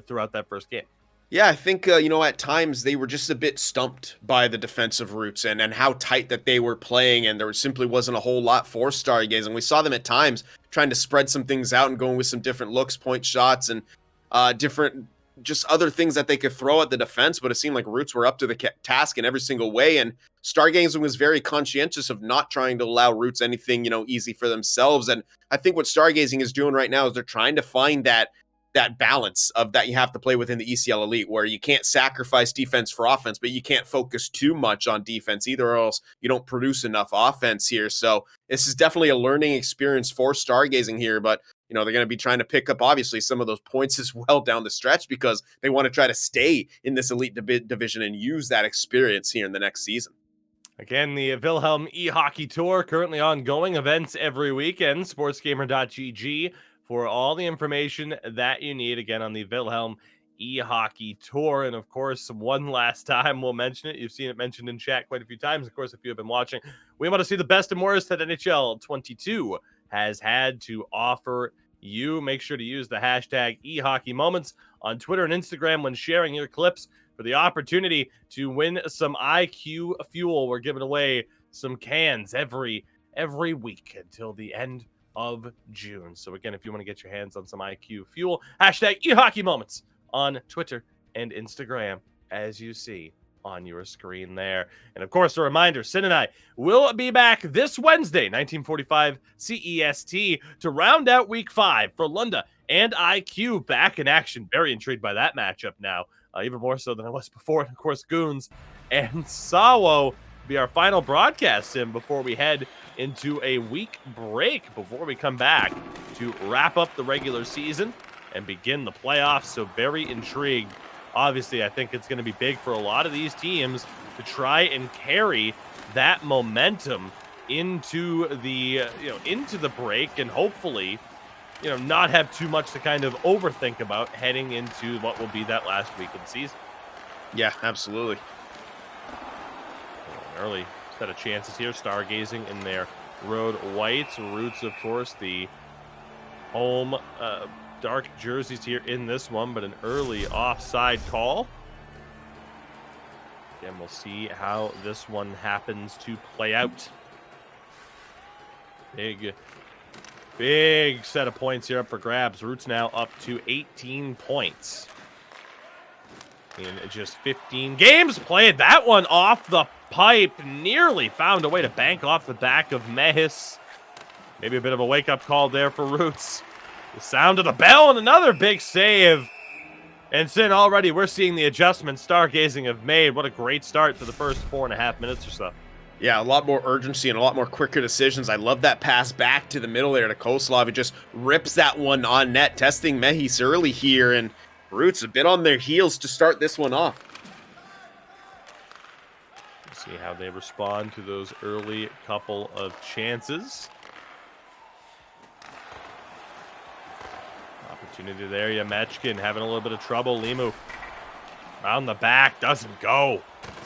throughout that first game. Yeah, I think, at times they were just a bit stumped by the defensive Roots and how tight that they were playing, and there simply wasn't a whole lot for Stargazing. We saw them at times trying to spread some things out and going with some different looks, point shots, and different just other things that they could throw at the defense, but it seemed like Roots were up to the task in every single way, and Stargazing was very conscientious of not trying to allow Roots anything, easy for themselves. And I think what Stargazing is doing right now is they're trying to find that balance of that you have to play within the ECL Elite, where you can't sacrifice defense for offense, but you can't focus too much on defense either, or else you don't produce enough offense here. So this is definitely a learning experience for Stargazing here, but they're going to be trying to pick up, obviously, some of those points as well down the stretch, because they want to try to stay in this elite division and use that experience here in the next season. Again, the Wilhelm e-Hockey Tour currently ongoing. Events every weekend. Sportsgamer.gg for all the information that you need, again, on the Wilhelm e-hockey tour. And of course, one last time we'll mention it. You've seen it mentioned in chat quite a few times. Of course, if you have been watching, we want to see the best and worst that NHL 22 has had to offer you. Make sure to use the hashtag eHockeyMoments on Twitter and Instagram when sharing your clips for the opportunity to win some IQ fuel. We're giving away some cans every week until the end of June. So again, if you want to get your hands on some IQ fuel, hashtag eHockeyMoments on Twitter and Instagram, as you see on your screen there. And of course, a reminder, Sin and I will be back this Wednesday, 1945 CEST, to round out week 5 for Lunda and IQ back in action. Very intrigued by that matchup now, even more so than I was before. And of course, Goons and Sawo be our final broadcast in before we head into a week break, before we come back to wrap up the regular season and begin the playoffs. So very intrigued. Obviously, I think it's going to be big for a lot of these teams to try and carry that momentum into the into the break, and hopefully not have too much to kind of overthink about heading into what will be that last week of the season. Yeah, absolutely. An early set of chances here. Stargazing in their road whites. Roots, of course, the home dark jerseys here in this one, but an early offside call. Again, we'll see how this one happens to play out. Big set of points here up for grabs. Roots now up to 18 points in just 15 games played. That one off the pipe. Nearly found a way to bank off the back of Mehis. Maybe a bit of a wake-up call there for Roots. The sound of the bell and another big save. And Sin, already we're seeing the adjustments Stargazing have made. What a great start to the first 4.5 minutes or so. Yeah, a lot more urgency and a lot more quicker decisions. I love that pass back to the middle there to Koslov. It just rips that one on net, testing Mehis early here, and Roots a bit on their heels to start this one off. We'll see how they respond to those early couple of chances. Opportunity there, Yamechkin having a little bit of trouble. Limu around the back, doesn't go.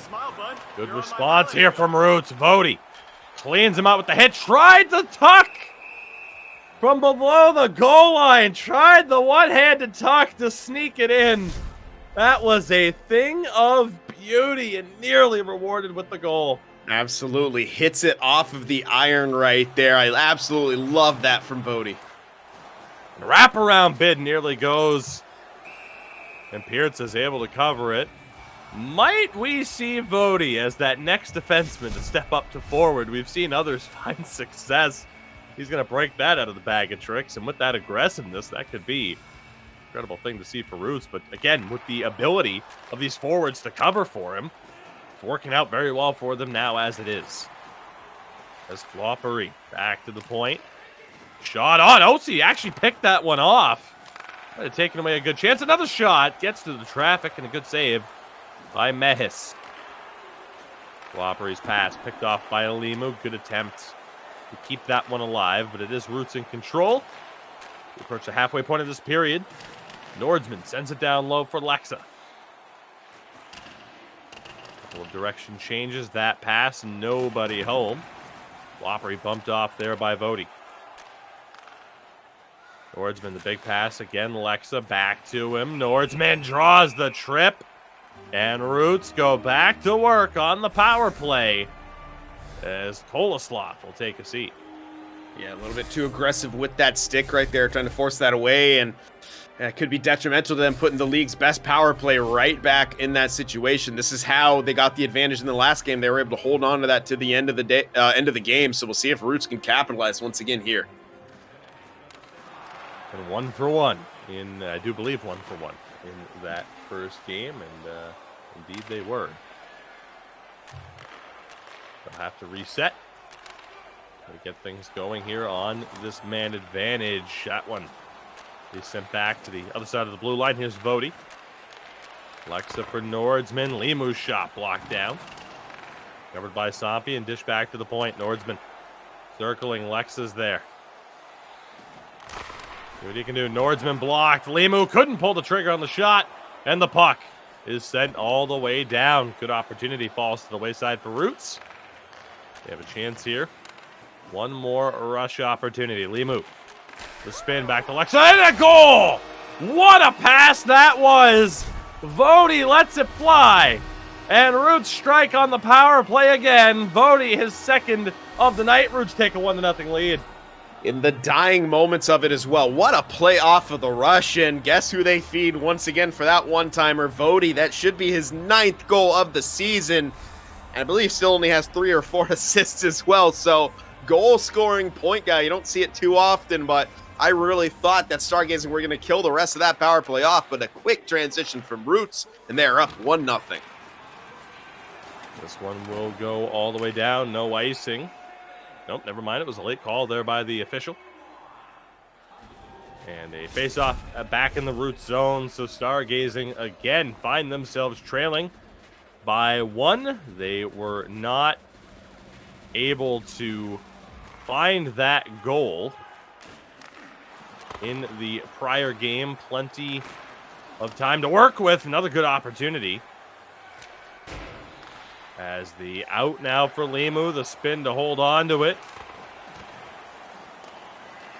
Smile, bud. Good You're on my response belly. here from Roots. Vody cleans him out with the hit. Tried the tuck from below the goal line. Tried the one-handed tuck to sneak it in. That was a thing of beauty and nearly rewarded with the goal. Absolutely. Hits it off of the iron right there. I absolutely love that from Vody. Wraparound bid nearly goes. And Pearce is able to cover it. Might we see Vody as that next defenseman to step up to forward? We've seen others find success. He's going to break that out of the bag of tricks. And with that aggressiveness, that could be an incredible thing to see for Roots. But again, with the ability of these forwards to cover for him, it's working out very well for them now as it is. As Floppery back to the point. Shot on. Osi actually picked that one off. Might have taken away a good chance. Another shot. Gets through the traffic and a good save by Mehis. Floppery's pass picked off by Alimu. Good attempt to keep that one alive, but it is Roots in control. We approach the halfway point of this period. Nordsman sends it down low for Lexa. Couple of direction changes. That pass, nobody home. Floppery bumped off there by Vody. Nordsman, the big pass again. Lexa back to him. Nordsman draws the trip. And Roots go back to work on the power play as Koloslav will take a seat. Yeah, a little bit too aggressive with that stick right there, trying to force that away, and it could be detrimental to them, putting the league's best power play right back in that situation. This is how they got the advantage in the last game. They were able to hold on to that to the end of the day, end of the game. So we'll see if Roots can capitalize once again here. And 1 for 1 in, I do believe 1 for 1 in that first game, and indeed they were. They'll have to reset to get things going here on this man advantage. That one is sent back to the other side of the blue line. Here's Vody. Lexa for Nordsman. Limu's shot blocked down. Covered by Sampi and dish back to the point. Nordsman circling. Lexa's there. See what he can do. Nordsman blocked. Limu couldn't pull the trigger on the shot. And the puck is sent all the way down. Good opportunity falls to the wayside for Roots. They have a chance here. One more rush opportunity. Limu. The spin back to Lexa. And a goal! What a pass that was! Vody lets it fly. And Roots strike on the power play again. Vody, his second of the night. Roots take a 1-0 lead. In the dying moments of it as well. What a play off of the rush, and guess who they feed once again for that one-timer? Vody. That should be his 9th goal of the season. And I believe still only has 3 or 4 assists as well, so goal-scoring point guy. You don't see it too often, but I really thought that Stargazing were going to kill the rest of that power play off, but a quick transition from Roots, and they're up 1-0. This one will go all the way down. No icing. Nope, never mind. It was a late call there by the official. And a face-off back in the Roots zone. So Stargazing again find themselves trailing by 1. They were not able to find that goal in the prior game. Plenty of time to work with. Another good opportunity. As the out now for Limu, the spin to hold on to it.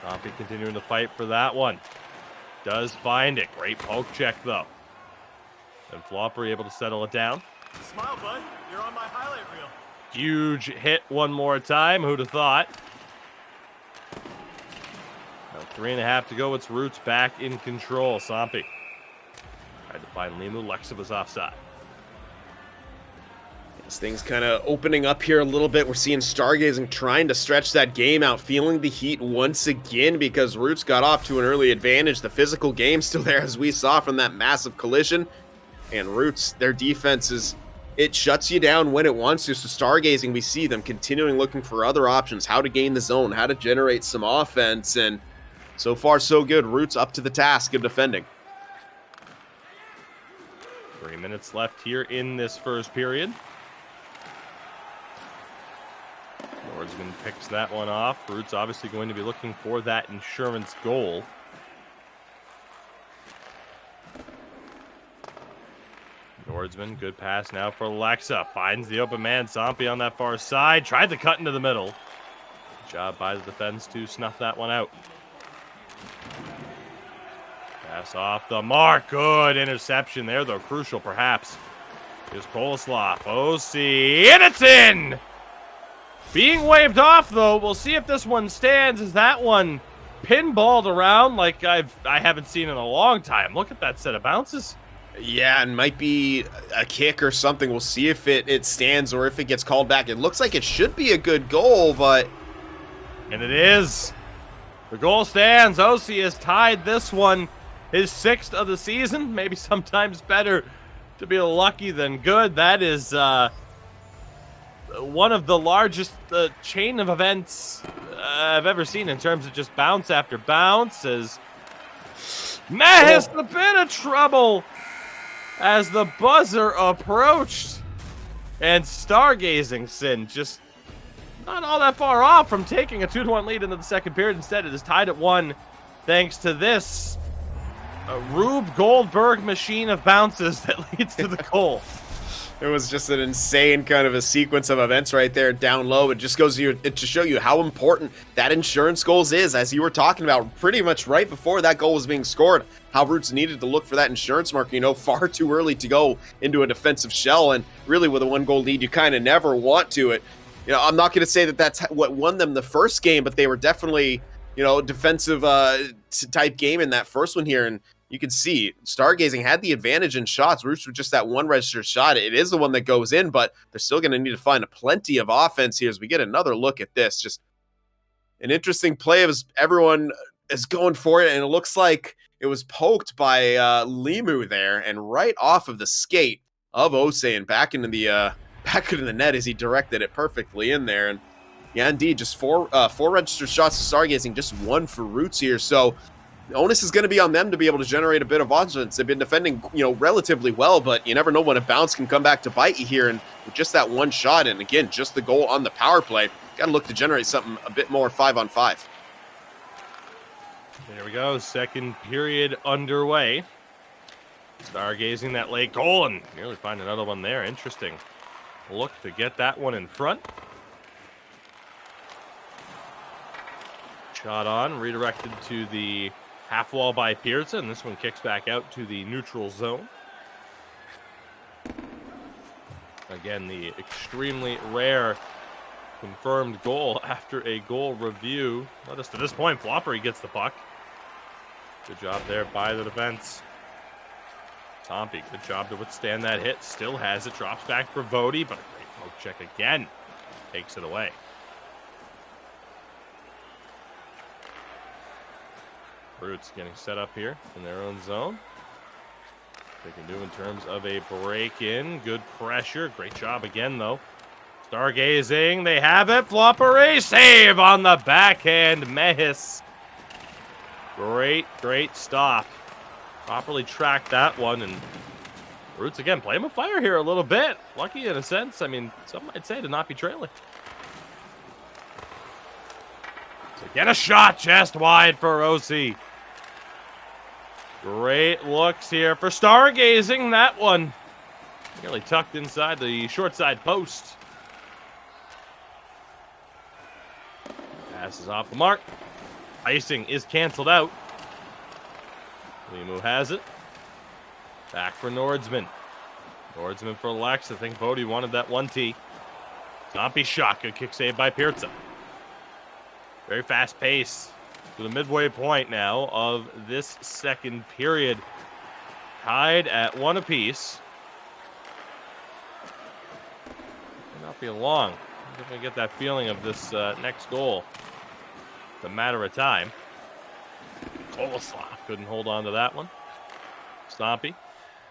Zombie continuing to fight for that one. Does find it. Great poke check, though. And Flopper able to settle it down. Smile, bud. You're on my highlight reel. Huge hit one more time. Who'd have thought? Now 3.5 to go. It's Roots back in control. Sampi tried to find Limu. Lexa was offside. This thing's kind of opening up here a little bit. We're seeing Stargazing trying to stretch that game out, feeling the heat once again because Roots got off to an early advantage. The physical game still there, as we saw from that massive collision. And Roots, their defense is, it shuts you down when it wants to. So Stargazing, we see them continuing looking for other options, how to gain the zone, how to generate some offense. And so far, so good. Roots up to the task of defending. 3 minutes left here in this first period. Nordsman picks that one off. Roots obviously going to be looking for that insurance goal. Nordsman, good pass now for Lexa. Finds the open man, Sampi on that far side. Tried to cut into the middle. Good job by the defense to snuff that one out. Pass off the mark. Good interception there, though crucial perhaps. Here's Koloslav. OC, and it's in! Being waved off, though. We'll see if this one stands. Is that one pinballed around like I haven't seen in a long time? Look at that set of bounces. Yeah, and might be a kick or something. We'll see if it stands or if it gets called back. It looks like it should be a good goal, but... And it is. The goal stands. OC has tied this one. His 6th of the season. Maybe sometimes better to be lucky than good. That is... one of the largest chain of events I've ever seen in terms of just bounce after bounce. As Matt has a bit of trouble as the buzzer approached. And Stargazing Sin just not all that far off from taking a 2-1 lead into the second period. Instead, it is tied at 1 thanks to this Rube Goldberg machine of bounces that leads to the goal. It was just an insane kind of a sequence of events right there down low. It just goes to show you how important that insurance goals is, as you were talking about pretty much right before that goal was being scored, how Roots needed to look for that insurance marker, far too early to go into a defensive shell. And really with a 1-goal lead, you kind of never want to it. I'm not going to say that that's what won them the first game, but they were definitely, defensive type game in that first one here. And you can see Stargazing had the advantage in shots. Roots with just that one registered shot. It is the one that goes in, but they're still going to need to find plenty of offense here as we get another look at this. Just an interesting play as everyone is going for it, and it looks like it was poked by Limu there, and right off of the skate of Ose and back into the net as he directed it perfectly in there. And yeah, indeed, just four registered shots to Stargazing, just 1 for Roots here. So the onus is going to be on them to be able to generate a bit of offense. They've been defending, relatively well, but you never know when a bounce can come back to bite you here. And with just that one shot, and again, just the goal on the power play, got to look to generate something a bit more 5-on-5. There we go. Second period underway. Stargazing that late goal and nearly find another one there. Interesting look to get that one in front. Shot on, redirected to the half wall by Pirza, and this one kicks back out to the neutral zone. Again, the extremely rare confirmed goal after a goal review. Not us to this point. Flopper, he gets the puck. Good job there by the defense. Tompy, good job to withstand that hit. Still has it. Drops back for Vody, but a great poke check again. Takes it away. Roots getting set up here in their own zone. They can do in terms of a break-in. Good pressure. Great job again, though. Stargazing. They have it. Flopper, a save on the backhand miss. Great stop. Properly tracked that one, and Roots again playing with fire here a little bit. Lucky in a sense. I mean, some might say to not be trailing. So get a shot just wide for OC. Great looks here for Stargazing. That one nearly tucked inside the short side post. Passes off the mark. Icing is canceled out. Limu has it. Back for Nordsman. Nordsman for Lex. I think Vody wanted that 1T. Tompy shot. Good kick save by Pirza. Very fast pace to the midway point now of this second period. Tied at 1 apiece. May not be long. I definitely get that feeling of this next goal. It's a matter of time. Koloslav couldn't hold on to that one. Stompy.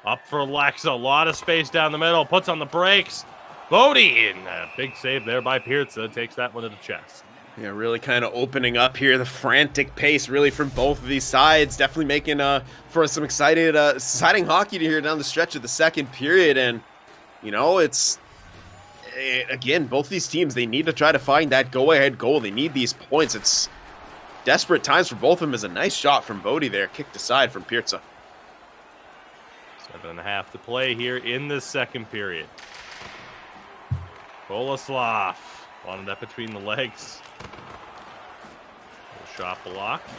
Up for Lex. A lot of space down the middle. Puts on the brakes. Vody in. A big save there by Pirza. Takes that one to the chest. Yeah, really kind of opening up here. The frantic pace really from both of these sides. Definitely making for some exciting hockey to hear down the stretch of the second period. And, you know, it's, again, both these teams, they need to try to find that go-ahead goal. They need these points. It's desperate times for both of them. Is a nice shot from Vody there. Kicked aside from Pirza. 7.5 to play here in the second period. Bolaslav wanted that between the legs. Shot blocked.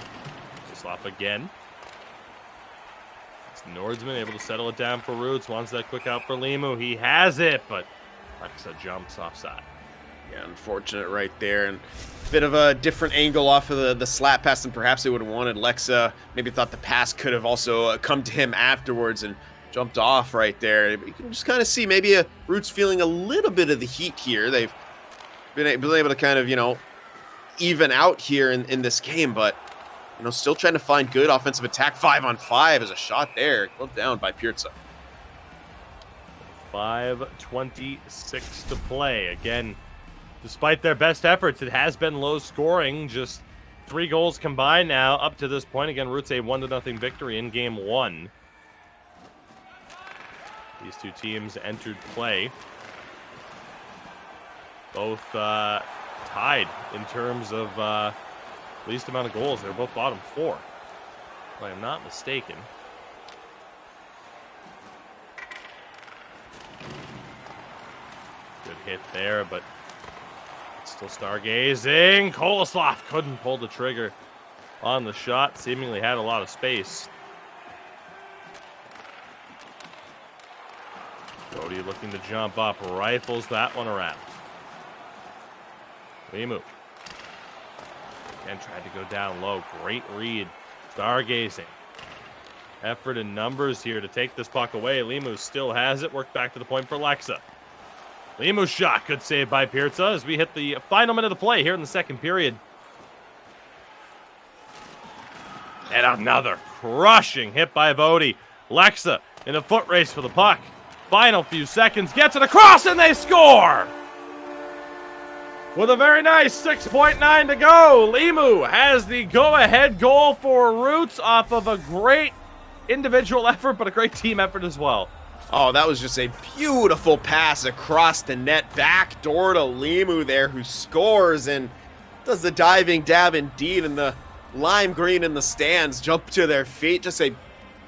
Bolaslav again. It's Nordsman able to settle it down for Roots. Wants that quick out for Limu. He has it, but Lexa jumps offside. Yeah, unfortunate right there. And a bit of a different angle off of the slap pass than perhaps they would have wanted. Lexa maybe thought the pass could have also come to him afterwards and jumped off right there. You can just kind of see maybe Roots feeling a little bit of the heat here. They've been able to kind of, you know, even out here in this game, but, you know, still trying to find good offensive attack. 5-on-5 is a shot there. Clipped down by Pirza. 5:26 to play. Again, despite their best efforts, it has been low scoring. Just 3 goals combined now up to this point. Again, Roots a 1-0 victory in game 1. These two teams entered play. Both tied in terms of least amount of goals. They're both bottom 4, if I am not mistaken. Good hit there, but still Stargazing. Koloslav couldn't pull the trigger on the shot. Seemingly had a lot of space. Cody looking to jump up. Rifles that one around. Limu. And tried to go down low. Great read. Stargazing. Effort and numbers here to take this puck away. Limu still has it. Worked back to the point for Lexa. Limu's shot. Good save by Pirza as we hit the final minute of play here in the second period. And another crushing hit by Vody. Lexa in a foot race for the puck. Final few seconds. Gets it across and they score! With a very nice 6.9 to go, Limu has the go-ahead goal for Roots off of a great individual effort, but a great team effort as well. Oh, that was just a beautiful pass across the net, back door to Limu there, who scores and does the diving dab indeed. And the lime green in the stands jump to their feet. Just an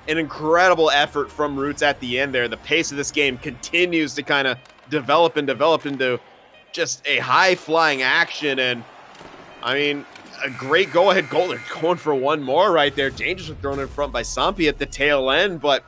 incredible effort from Roots at the end there. The pace of this game continues to kind of develop into just a high-flying action. And, I mean, a great go-ahead goal. They're going for one more right there. Dangerously thrown in front by Sampi at the tail end, but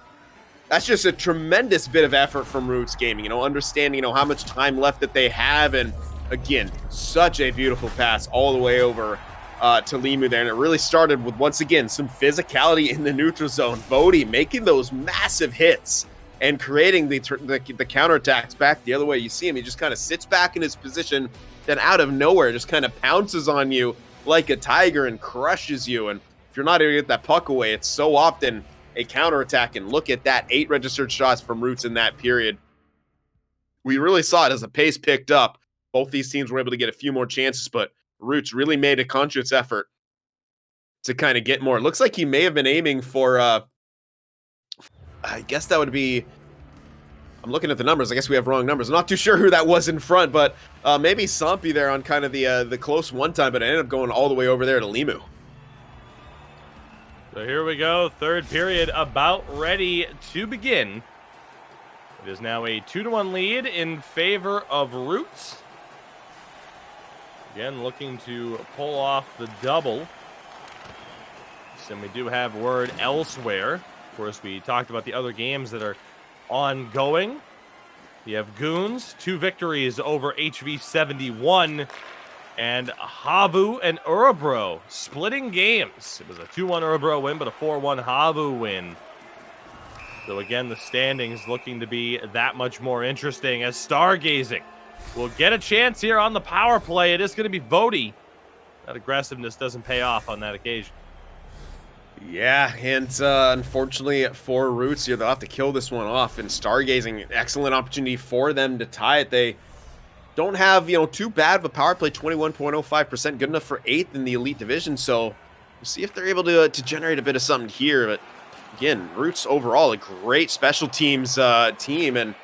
that's just a tremendous bit of effort from Roots Gaming, understanding, how much time left that they have. And again, such a beautiful pass all the way over to Limu there. And it really started with, once again, some physicality in the neutral zone. Vody making those massive hits and creating the counterattacks back the other way. You see him, he just kind of sits back in his position, then out of nowhere just kind of pounces on you like a tiger and crushes you. And if you're not able to get that puck away, it's so often a counterattack. And look at that, 8 registered shots from Roots in that period. We really saw it as the pace picked up. Both these teams were able to get a few more chances, but Roots really made a conscious effort to kind of get more. It looks like he may have been aiming for, I guess that would be, I'm looking at the numbers. I guess we have wrong numbers. I'm not too sure who that was in front, but maybe Sampi there on kind of the close one time, but it ended up going all the way over there to Limu. So here we go. Third period about ready to begin. It is now a 2-1 lead in favor of Roots. Again, looking to pull off the double. So we do have word elsewhere. Of course, we talked about the other games that are ongoing. You have Goons, 2 victories over HV71, and Havu and Urabro splitting games. It was a 2-1 Urabro win, but a 4-1 Havu win. So again, the standings looking to be that much more interesting as Stargazing will get a chance here on the power play. It is going to be Vody. That aggressiveness doesn't pay off on that occasion. Yeah, and unfortunately for Roots here, they'll have to kill this one off. And Stargazing, excellent opportunity for them to tie it. They don't have, too bad of a power play, 21.05%, good enough for 8th in the Elite Division. So we'll see if they're able to generate a bit of something here. But again, Roots overall, a great special teams team, and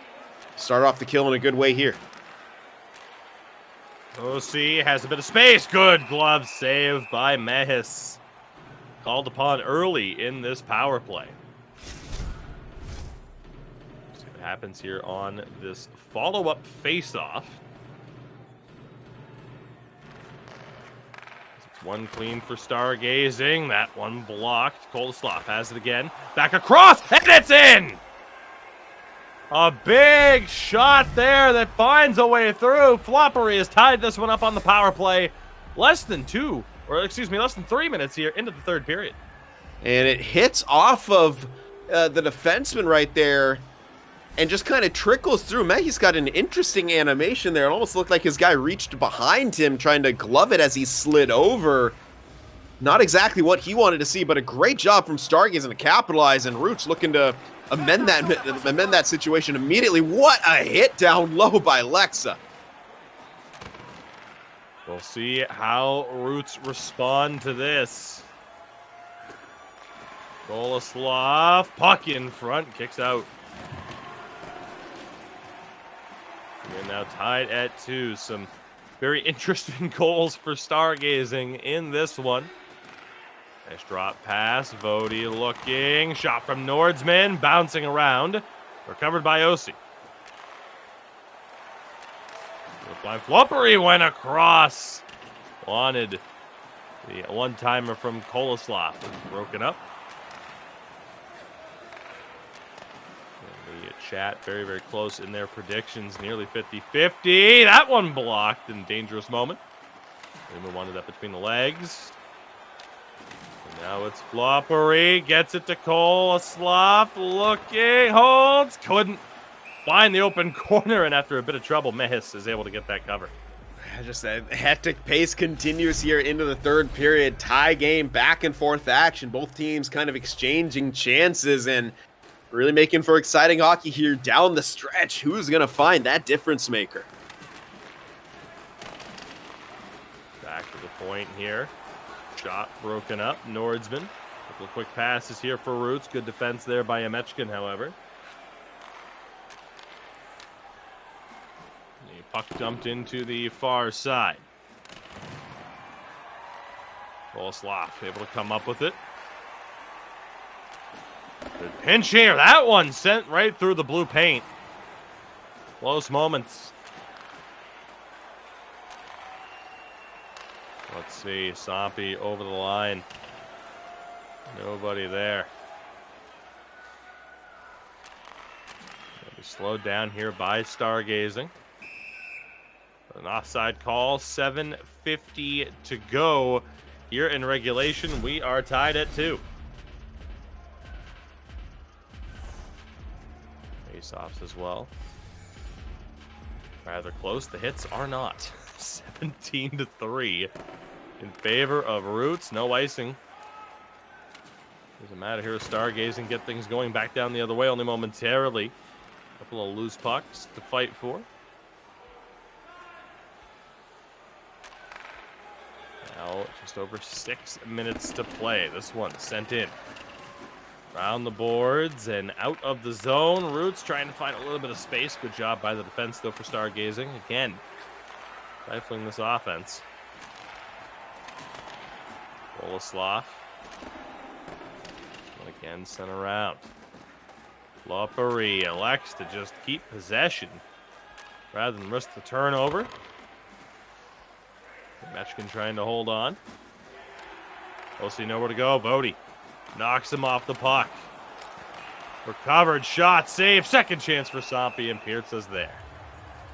start off the kill in a good way here. OC has a bit of space. Good glove save by Mehis. Called upon early in this power play. See what happens here on this follow-up face-off. It's one clean for Stargazing. That one blocked. Koloslav has it again. Back across, and it's in! A big shot there that finds a way through. Floppery has tied this one up on the power play. Less than 3 minutes here into the third period. And it hits off of the defenseman right there and just kind of trickles through. He's got an interesting animation there. It almost looked like his guy reached behind him trying to glove it as he slid over. Not exactly what he wanted to see, but a great job from Stargazing to capitalize, and Roots looking to amend that situation immediately. What a hit down low by Lexa. We'll see how Roots respond to this. Goloslav, puck in front, kicks out. We're now tied at 2. Some very interesting goals for Stargazing in this one. Nice drop pass, Vody looking, shot from Nordsman, bouncing around, recovered by Osi. Floppery went across. Wanted the one-timer from Koloslav. Broken up. And the chat very, very close in their predictions. Nearly 50-50. That one blocked in a dangerous moment. Lima wanted that between the legs. And now it's Floppery. Gets it to Koloslav. Looking. Holds. Couldn't find the open corner, and after a bit of trouble, Mehis is able to get that cover. Just a hectic pace continues here into the third period. Tie game, back and forth action. Both teams kind of exchanging chances and really making for exciting hockey here down the stretch. Who's going to find that difference maker? Back to the point here. Shot broken up. Nordsman. Couple of quick passes here for Roots. Good defense there by Yemechkin, however. Puck dumped into the far side. Sloth able to come up with it. Good pinch here. That one sent right through the blue paint. Close moments. Let's see. Sampi over the line. Nobody there. Slowed down here by Stargazing. An offside call. 7:50 to go here in regulation. We are tied at 2. Face-offs as well. Rather close. The hits are not. 17-3 in favor of Roots. No icing. Doesn't matter here. Stargazing get things going back down the other way only momentarily. Couple of loose pucks to fight for. Now just over 6 minutes to play. This one sent in. Around the boards and out of the zone. Roots trying to find a little bit of space. Good job by the defense, though, for Stargazing. Again, rifling this offense. Sloth. Again, sent around. Loppery elects to just keep possession rather than risk the turnover. Mechkin trying to hold on. Mostly nowhere to go. Vody knocks him off the puck. Recovered, shot, save. Second chance for Sampi, and Pearce is there.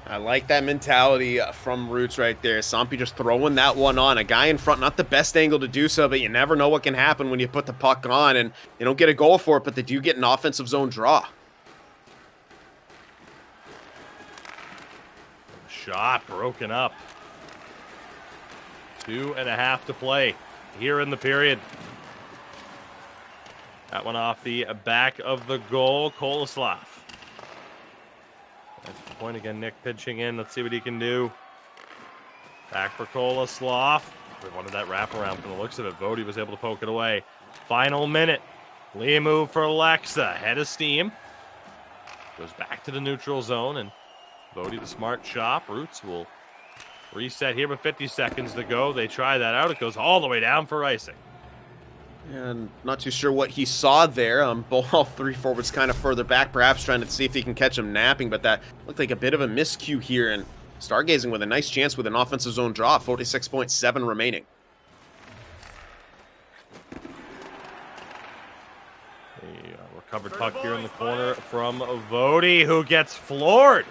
I like that mentality from Roots right there. Sampi just throwing that one on. A guy in front, not the best angle to do so, but you never know what can happen when you put the puck on, and they don't get a goal for it, but they do get an offensive zone draw. Shot broken up. 2.5 to play here in the period. That one off the back of the goal. Koloslav. At the point again, Nick pitching in. Let's see what he can do. Back for Koloslav. We wanted that wraparound from the looks of it. Vody was able to poke it away. Final minute. Liamu for Alexa. Head of steam. Goes back to the neutral zone, and Vody the smart shot. Roots will reset here with 50 seconds to go. They try that out. It goes all the way down for icing. And not too sure what he saw there. All 3 forwards kind of further back, perhaps trying to see if he can catch him napping, but that looked like a bit of a miscue here. And Stargazing with a nice chance with an offensive zone draw. 46.7 remaining. Recovered puck here in the corner from Vody, who gets floored.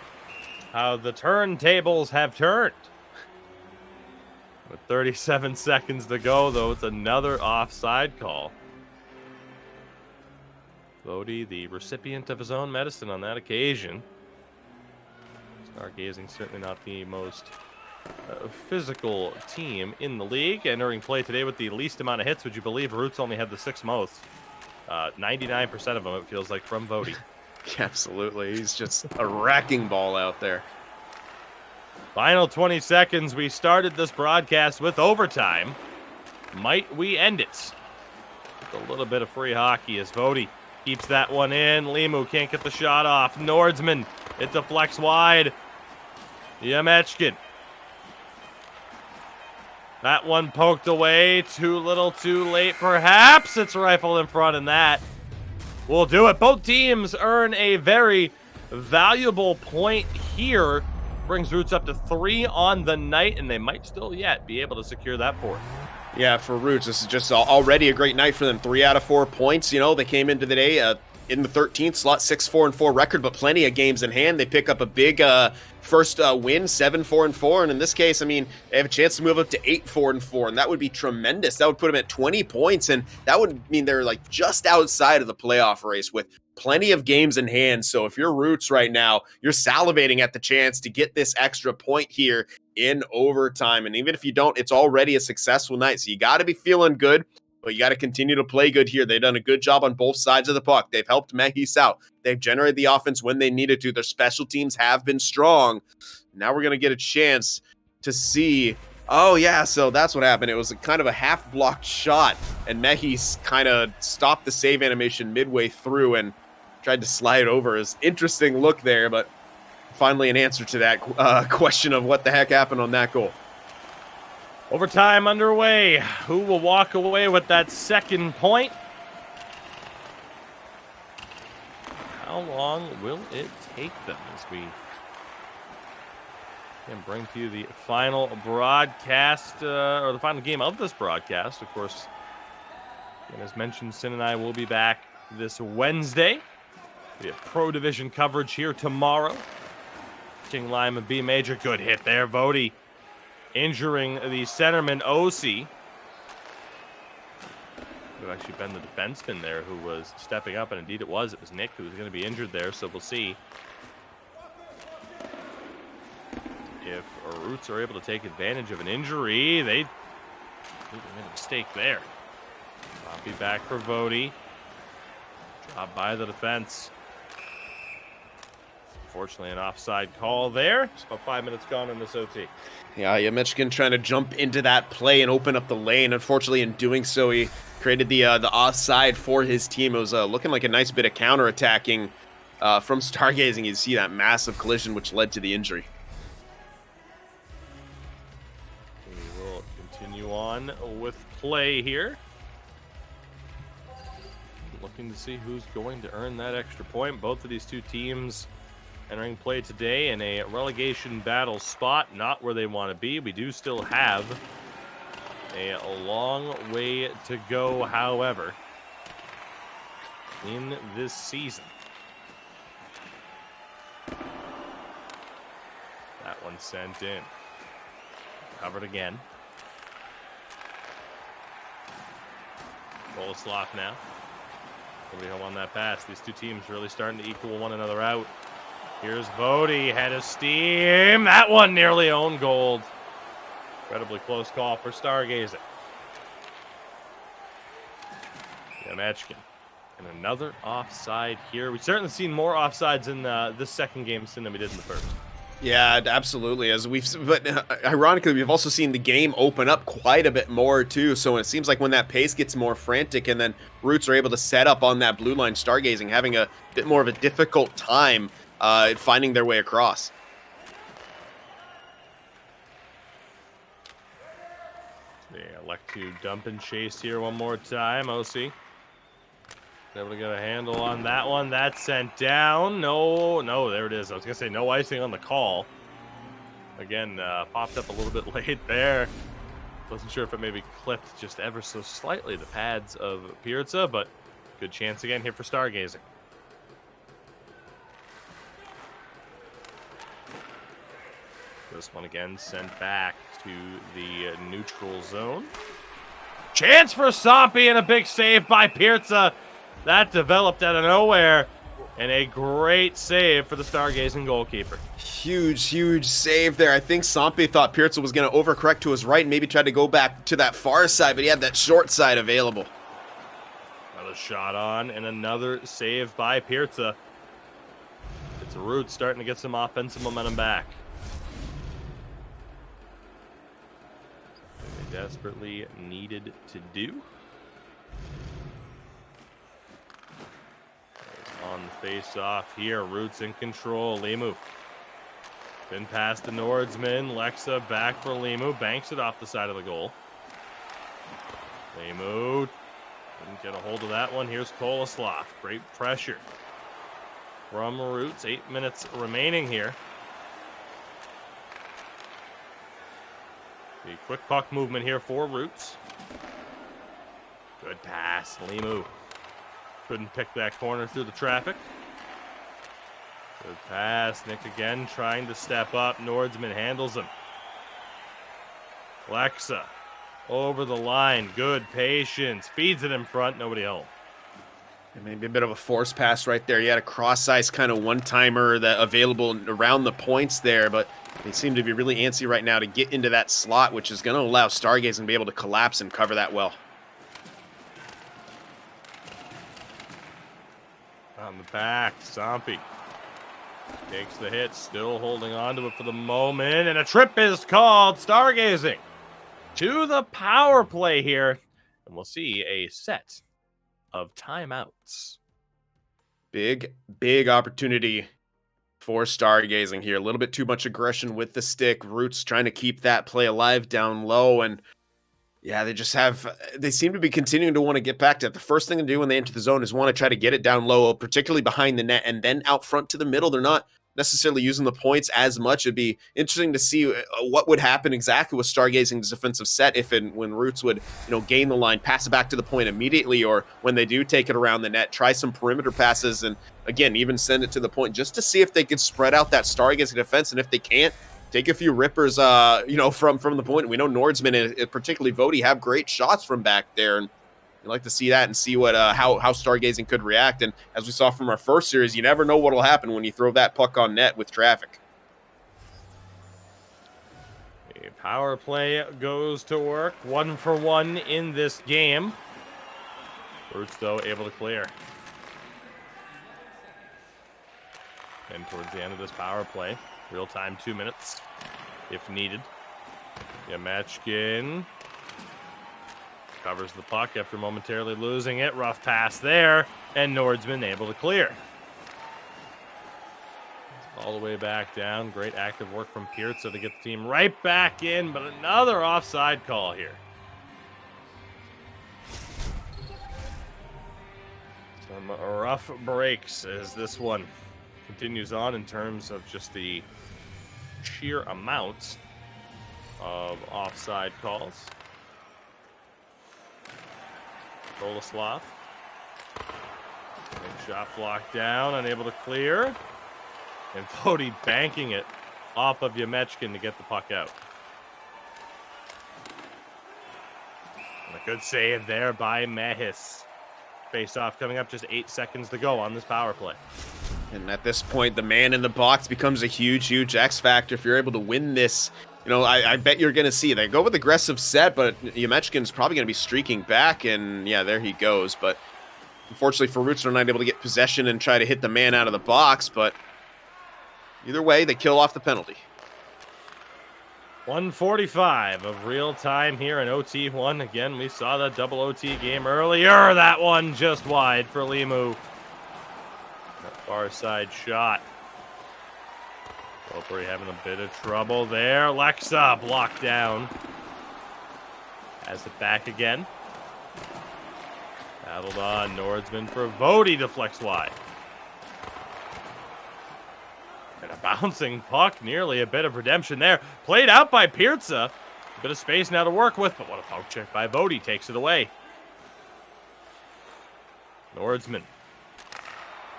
How the turntables have turned. With 37 seconds to go, though, it's another offside call. Vody, the recipient of his own medicine on that occasion. Stargazing certainly not the most physical team in the league. Entering play today with the least amount of hits. Would you believe Roots only had the 6 most? 99% of them, it feels like, from Vody. Absolutely. He's just a wrecking ball out there. Final 20 seconds. We started this broadcast with overtime. Might we end it with a little bit of free hockey as Vody keeps that one in. Limu can't get the shot off. Nordsman, it deflects wide. Yemechkin. That one poked away. Too little, too late, perhaps. It's rifled in front, and that will do it. Both teams earn a very valuable point here. Brings Roots up to 3 on the night, and they might still yet be able to secure that 4th. Yeah, for Roots, this is just already a great night for them. 3 out of 4 points. You know, they came into the day in the 13th slot, 6-4-4 record, but plenty of games in hand. They pick up a big first win, 7-4-4, and in this case, I mean, they have a chance to move up to 8-4-4, and that would be tremendous. That would put them at 20 points, and that would mean they're like just outside of the playoff race with plenty of games in hand. So if you're Roots right now, you're salivating at the chance to get this extra point here in overtime. And even if you don't, it's already a successful night. So you got to be feeling good, but you got to continue to play good here. They've done a good job on both sides of the puck. They've helped Mehis out. They've generated the offense when they needed to. Their special teams have been strong. Now we're going to get a chance to see. Oh, yeah, so that's what happened. It was kind of a half-blocked shot, and Mehis kind of stopped the save animation midway through and tried to slide over. His interesting look there, but finally an answer to that question of what the heck happened on that goal. Overtime underway. Who will walk away with that second point? How long will it take them as we can bring to you the final broadcast, or the final game of this broadcast? Of course, and as mentioned, Sin and I will be back this Wednesday. We have Pro Division coverage here tomorrow. King Lima B Major. Good hit there, Vody. Injuring the centerman, OC. It would actually been the defenseman there who was stepping up, and indeed it was. It was Nick who was going to be injured there, so we'll see if Roots are able to take advantage of an injury. They made a mistake there. Copy back for Vody. Dropped by the defense. Unfortunately, an offside call there. Just about 5 minutes gone in this OT. Yeah, Yemechkin trying to jump into that play and open up the lane. Unfortunately, in doing so, he created the offside for his team. It was looking like a nice bit of counterattacking from Stargazing. You see that massive collision, which led to the injury. We will continue on with play here. Looking to see who's going to earn that extra point. Both of these two teams entering play today in a relegation battle spot, not where they want to be. We do still have a long way to go, however, in this season. That one sent in. Covered again. Boleslav now. Nobody home on that pass. These two teams really starting to equal one another out. Here's Vody, head of steam. That one nearly owned gold. Incredibly close call for Stargazing. Yemechkin. And another offside here. We've certainly seen more offsides in this second game than we did in the first. Yeah, absolutely. But ironically, we've also seen the game open up quite a bit more too. So it seems like when that pace gets more frantic, and then Roots are able to set up on that blue line, Stargazing having a bit more of a difficult time finding their way across. They elect to dump and chase here one more time. OC able to get a handle on that one. That's sent down. No, there it is. I was going to say no icing on the call. Again, popped up a little bit late there. Wasn't sure if it maybe clipped just ever so slightly the pads of Pirza, but good chance again here for Stargazing. This one again sent back to the neutral zone. Chance for Sampi and a big save by Pirza. That developed out of nowhere. And a great save for the Stargazing goalkeeper. Huge save there. I think Sampi thought Pirza was going to overcorrect to his right and maybe try to go back to that far side, but he had that short side available. Another shot on and another save by Pirza. It's Roots starting to get some offensive momentum back. They desperately needed to do. On the face-off here, Roots in control. Limu. Been past the Nordsman. Lexa back for Limu. Banks it off the side of the goal. Limu didn't get a hold of that one. Here's Boleslav. Great pressure from Roots. 8 minutes remaining here. The quick puck movement here for Roots. Good pass, Limu. Couldn't pick that corner through the traffic. Good pass. Nick again trying to step up. Nordsman handles him. Lexa over the line. Good patience. Feeds it in front. Nobody home. Maybe a bit of a force pass right there. You had a cross-ice kind of one-timer that available around the points there, but they seem to be really antsy right now to get into that slot, which is going to allow Stargazing to be able to collapse and cover that well. On the back, Sampi takes the hit, still holding on to it for the moment, and a trip is called. Stargazing to the power play here, and we'll see a set of timeouts. Big opportunity For Stargazing here. A little bit too much aggression with the stick. Roots trying to keep that play alive down low. And yeah, they seem to be continuing to want to get back to it. The first thing to do when they enter the zone is want to try to get it down low, particularly behind the net, and then out front to the middle. They're not necessarily using the points as much. It'd be interesting to see what would happen exactly with Stargazing's defensive set if and when Roots would, gain the line, pass it back to the point immediately, or when they do take it around the net, try some perimeter passes, and again, even send it to the point just to see if they could spread out that Stargazing defense. And if they can't, take a few rippers, from the point. We know Nordsman and particularly Vody have great shots from back there, and you like to see that and see what how Stargazing could react. And as we saw from our first series, you never know what will happen when you throw that puck on net with traffic. The power play goes to work, 1-for-1 in this game. Roots, though, able to clear. And towards the end of this power play, real time 2 minutes, if needed. Yemechkin covers the puck after momentarily losing it. Rough pass there, and Nordsman able to clear. All the way back down. Great active work from Pirza to get the team right back in, but another offside call here. Some rough breaks as this one continues on in terms of just the sheer amounts of offside calls. Bolislav. Shot blocked down, unable to clear. And Vody banking it off of Yemechkin to get the puck out. And a good save there by Mehis. Face-off coming up, just 8 seconds to go on this power play. And at this point, the man in the box becomes a huge, huge X factor. If you're able to win this, I bet you're going to see they go with aggressive set, but Yemechkin's probably going to be streaking back, and yeah, there he goes. But unfortunately for Roots, they're not able to get possession and try to hit the man out of the box, but either way, they kill off the penalty. 1:45 of real time here in OT1. Again, we saw that double OT game earlier. That one just wide for Limu. That far side shot. Opry having a bit of trouble there. Lexa blocked down. Has it back again. Battled on. Nordsman for Vody deflects wide. And a bouncing puck. Nearly a bit of redemption there. Played out by Pirza. A bit of space now to work with, but what a poke check by Vody takes it away. Nordsman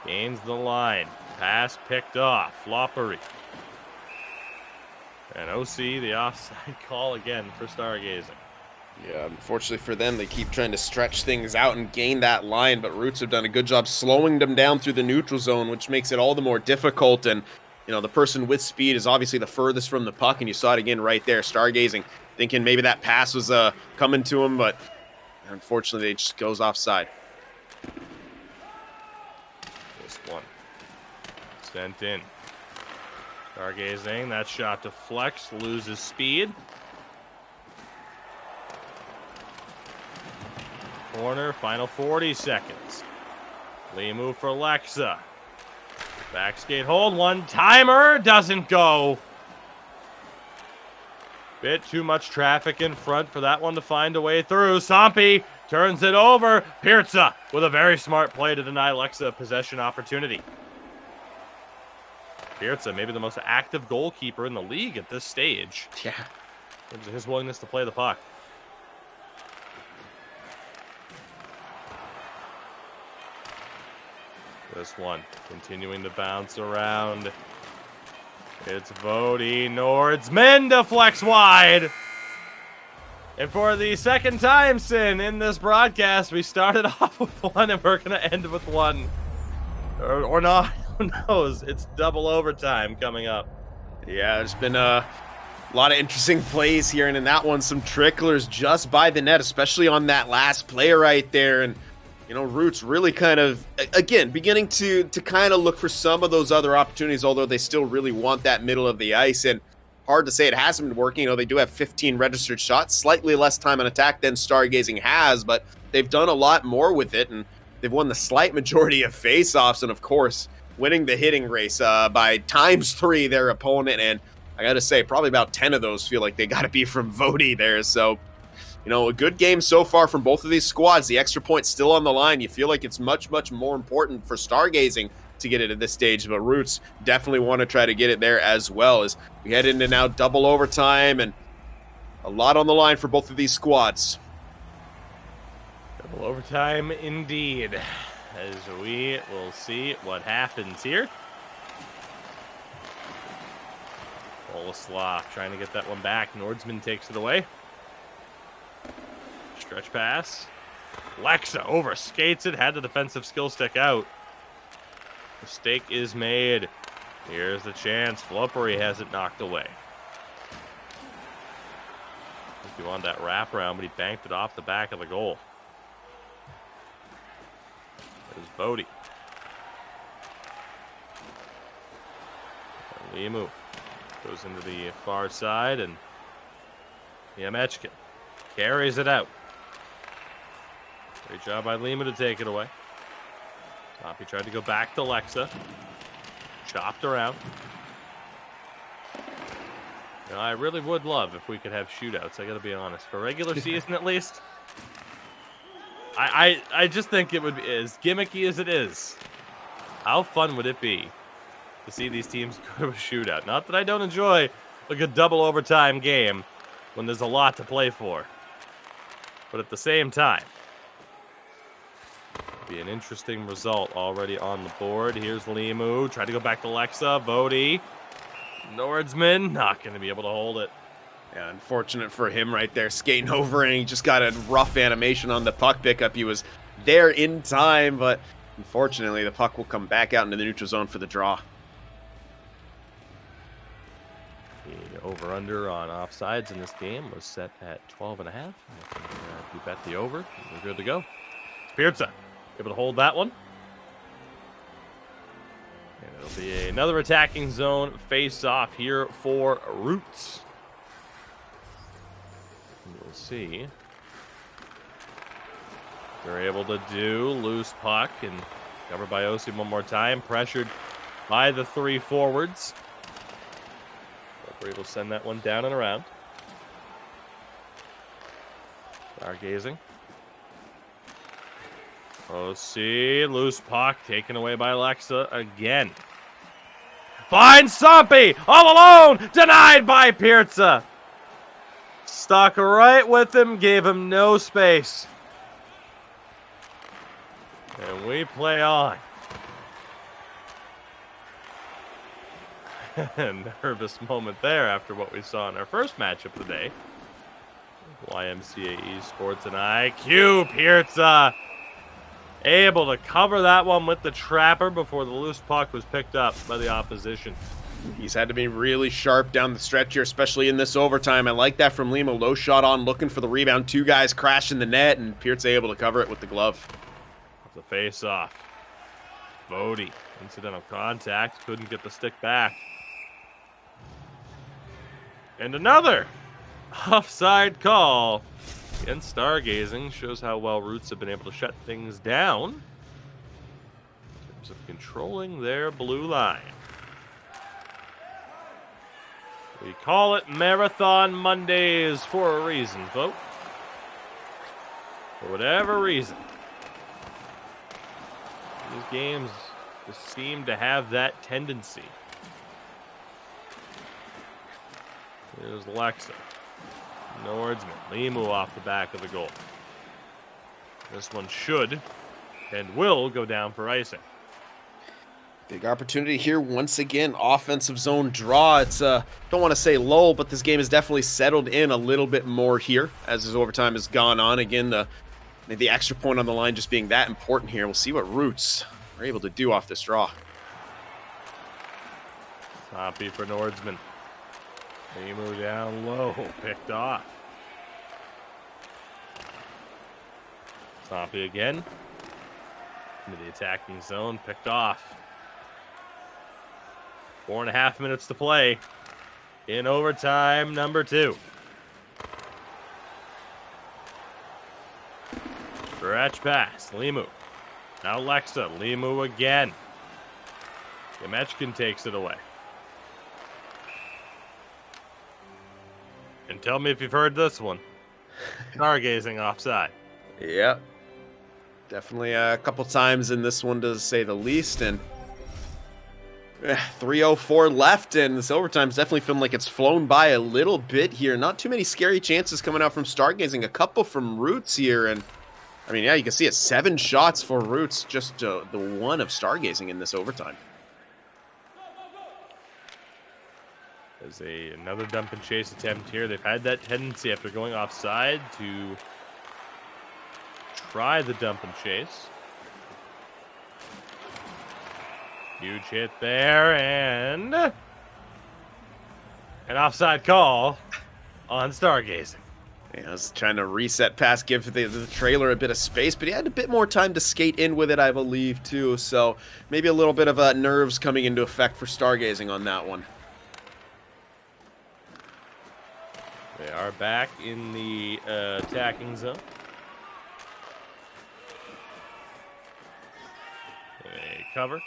gains the line. Pass picked off. Loppery. And OC, the offside call again for Stargazing. Yeah, unfortunately for them, they keep trying to stretch things out and gain that line, but Roots have done a good job slowing them down through the neutral zone, which makes it all the more difficult. And, the person with speed is obviously the furthest from the puck, and you saw it again right there. Stargazing thinking maybe that pass was coming to him, but unfortunately it just goes offside. This one sent in. Stargazing, that shot deflects, loses speed. Corner, final 40 seconds. Limu for Lexa. Back skate hold, one-timer, doesn't go. Bit too much traffic in front for that one to find a way through. Sampi turns it over. Pirza with a very smart play to deny Lexa a possession opportunity. Pirza, maybe the most active goalkeeper in the league at this stage. Yeah. In terms of his willingness to play the puck. This one continuing to bounce around. It's Vody. Nordsman deflects wide. And for the second time, Sin, in this broadcast, we started off with one and we're going to end with one. Or not. Who knows? It's double overtime coming up. Yeah, there's been a lot of interesting plays here, and in that one, some tricklers just by the net, especially on that last play right there. And Roots really kind of, again, beginning to kind of look for some of those other opportunities, although they still really want that middle of the ice. And hard to say it hasn't been working. They do have 15 registered shots, slightly less time on attack than Stargazing has, but they've done a lot more with it, and they've won the slight majority of faceoffs. And of course, winning the hitting race by ×3 their opponent. And I got to say, probably about 10 of those feel like they got to be from Vody there. So, a good game so far from both of these squads. The extra point still on the line. You feel like it's much, much more important for Stargazing to get it at this stage, but Roots definitely want to try to get it there as well, as we head into now double overtime and a lot on the line for both of these squads. Double overtime indeed, as we will see what happens here. Boleslav trying to get that one back. Nordsman takes it away. Stretch pass. Lexa overskates it, had the defensive skill stick out. Mistake is made. Here's the chance. Flopery has it knocked away. I think he wanted that wraparound, but he banked it off the back of the goal. There's Vody. Limu goes into the far side, and Yamechkin carries it out. Great job by Limu to take it away. Toppy tried to go back to Lexa. Chopped around. I really would love if we could have shootouts, I gotta be honest. For regular season, at least. I just think it would be, as gimmicky as it is, how fun would it be to see these teams go to a shootout? Not that I don't enjoy a good double overtime game when there's a lot to play for. But at the same time, be an interesting result already on the board. Here's Limu. Try to go back to Lexa. Vody. Nordsman not going to be able to hold it. Yeah, unfortunate for him right there, skating over, and he just got a rough animation on the puck pickup. He was there in time, but unfortunately the puck will come back out into the neutral zone for the draw. The over-under on offsides in this game was set at 12.5. If you bet the over, we're good to go. Spirza able to hold that one. And it'll be another attacking zone face-off here for Roots. We'll see. They're able to do loose puck and covered by Osi one more time. Pressured by the three forwards. We're able to send that one down and around. Stargazing. Osi, loose puck taken away by Lexa again. Finds Sampi all alone, denied by Pirza. Stuck right with him, gave him no space. And we play on. Nervous moment there after what we saw in our first matchup today. YMCA Esports and IQ. Pirza able to cover that one with the trapper before the loose puck was picked up by the opposition. He's had to be really sharp down the stretch here, especially in this overtime. I like that from Lima. Low shot on, looking for the rebound. Two guys crashing the net, and Pirza able to cover it with the glove. The face-off. Vody, incidental contact, couldn't get the stick back. And another offside call against Stargazing. Shows how well Roots have been able to shut things down in terms of controlling their blue line. We call it Marathon Mondays for a reason, folks. For whatever reason, these games just seem to have that tendency. Here's Lexa. Nordsman. Limu off the back of the goal. This one should and will go down for icing. Big opportunity here once again. Offensive zone draw. It's don't want to say lull, but this game has definitely settled in a little bit more here as this overtime has gone on. Again, the extra point on the line just being that important here. We'll see what Roots are able to do off this draw. Copy for Nordsman. Limu down low, picked off. Copy again. Into the attacking zone, picked off. 4.5 minutes to play in overtime number 2. Stretch pass, Limu. Now Lexa, Limu again. Yamechkin takes it away. And tell me if you've heard this one. Stargazing offside. Yeah. Definitely a couple times in this one, to say the least. And 3:04 left, and this overtime's definitely feeling like it's flown by a little bit here. Not too many scary chances coming out from Stargazing. A couple from Roots here, and I mean, yeah, you can see it. 7 shots for Roots, just the one of Stargazing in this overtime. There's another dump and chase attempt here. They've had that tendency after going offside to try the dump and chase. Huge hit there, and an offside call on Stargazing. Yeah, I was trying to reset pass, give the trailer a bit of space, but he had a bit more time to skate in with it, I believe, too. So maybe a little bit of nerves coming into effect for Stargazing on that one. They are back in the attacking zone. A cover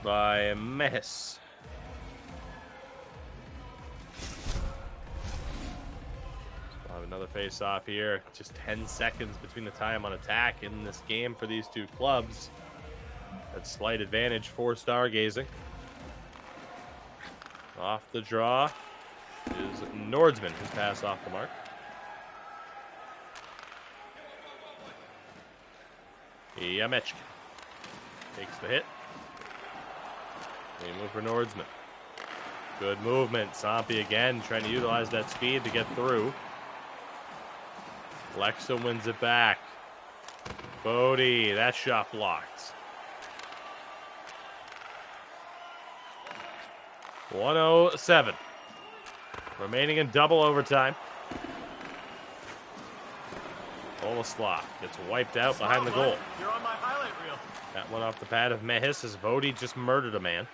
by Mehis. We'll have another face-off here. Just 10 seconds between the time on attack in this game for these two clubs. That's slight advantage for Stargazing. Off the draw is Nordsman, his pass off the mark. Yamechkin takes the hit. They move for Nordsman. Good movement. Sampi again trying to utilize that speed to get through. Lexa wins it back. Bodie, that shot blocked. 1:07. Remaining in double overtime. Olaslav gets wiped out behind the goal. You're on my highlight reel. That one off the pad of Mehis as Vodi just murdered a man.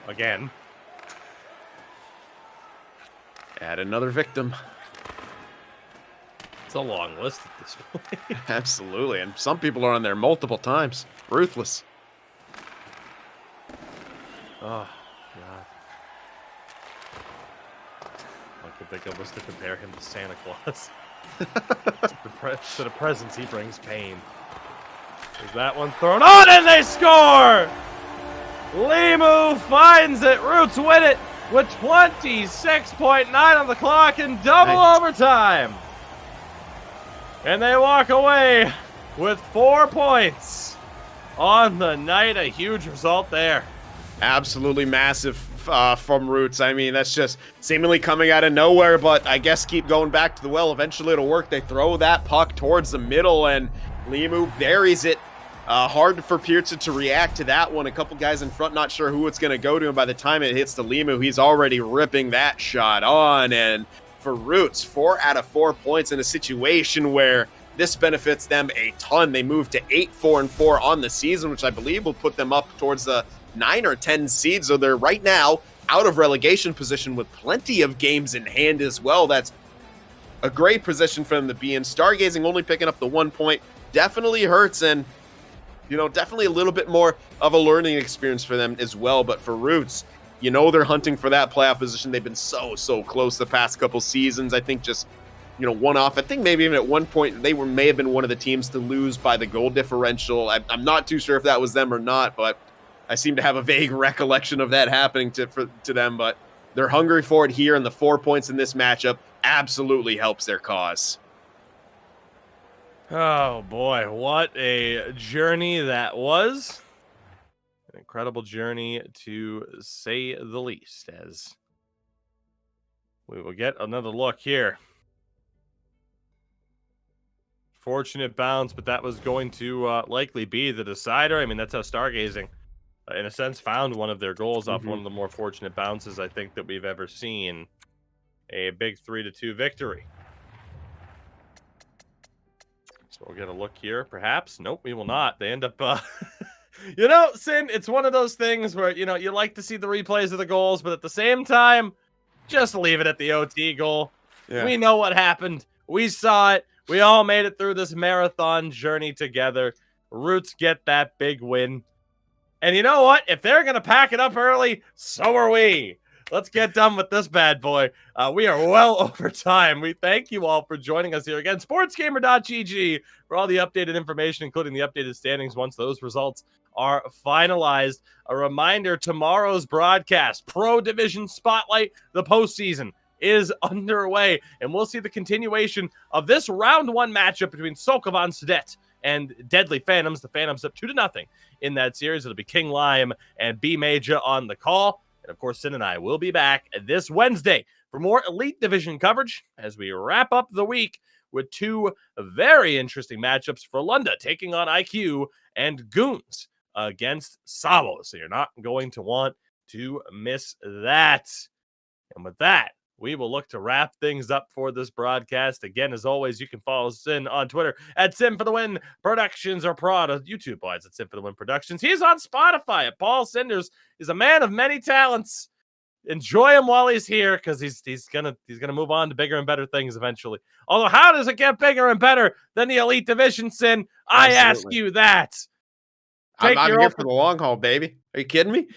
Again. Add another victim. It's a long list at this point. Absolutely, and some people are on there multiple times. Ruthless. Oh, God. All I could think of was to compare him to Santa Claus. To the presents he brings pain. Is that one thrown on, and they score! Limu finds it. Roots win it with 26.9 on the clock in double overtime. And they walk away with 4 points on the night. A huge result there. Absolutely massive from Roots. I mean, that's just seemingly coming out of nowhere, but I guess keep going back to the well. Eventually it'll work. They throw that puck towards the middle, and Limu buries it. Hard for Pearson to react to that one. A couple guys in front, not sure who it's going to go to, and by the time it hits the Limu, he's already ripping that shot on. And for Roots, 4 out of 4 points in a situation where this benefits them a ton. They move to 8-4-4 on the season, which I believe will put them up towards the 9 or 10 seeds. So they're right now out of relegation position with plenty of games in hand as well. That's a great position for them to be in. Stargazing only picking up the 1 point definitely hurts, and you know, definitely a little bit more of a learning experience for them as well. But for Roots, you know, they're hunting for that playoff position. They've been so close the past couple seasons. I think just, you know, one off. I think maybe even at one point they may have been one of the teams to lose by the goal differential. I'm not too sure if that was them or not, but I seem to have a vague recollection of that happening to them. But they're hungry for it here, and the 4 points in this matchup absolutely helps their cause. Oh boy, what a journey that was. An incredible journey to say the least, as we will get another look here. Fortunate bounce, but that was going to likely be the decider. I mean, that's how Stargazing, in a sense, found one of their goals off one of the more fortunate bounces I think that we've ever seen. A big 3-2 victory. So we'll get a look here, perhaps. Nope, we will not. They end up, you know, Sin, it's one of those things where, you know, you like to see the replays of the goals, but at the same time, just leave it at the OT goal. Yeah. We know what happened. We saw it. We all made it through this marathon journey together. Roots get that big win. And you know what? If they're going to pack it up early, so are we. Let's get done with this bad boy. We are well over time. We thank you all for joining us here again. Sportsgamer.gg for all the updated information, including the updated standings once those results are finalized. A reminder, tomorrow's broadcast, Pro Division Spotlight, the postseason is underway, and we'll see the continuation of this round one matchup between Sokovan Sudet and Deadly Phantoms. The Phantoms up 2-0 in that series. It'll be King Lime and B Major on the call. And of course, Sin and I will be back this Wednesday for more Elite Division coverage as we wrap up the week with two very interesting matchups for Lunda taking on IQ and Goons against Sabo. So you're not going to want to miss that. And with that, we will look to wrap things up for this broadcast. Again, as always, you can follow Sin on Twitter at Sin for the Win Productions or Prod. YouTube wise at Sin for the Win Productions. He's on Spotify at Paul Cinders. He's a man of many talents. Enjoy him while he's here, because he's gonna move on to bigger and better things eventually. Although, how does it get bigger and better than the Elite Division, Sin? I ask you that. I'm here for the long haul, baby. Are you kidding me?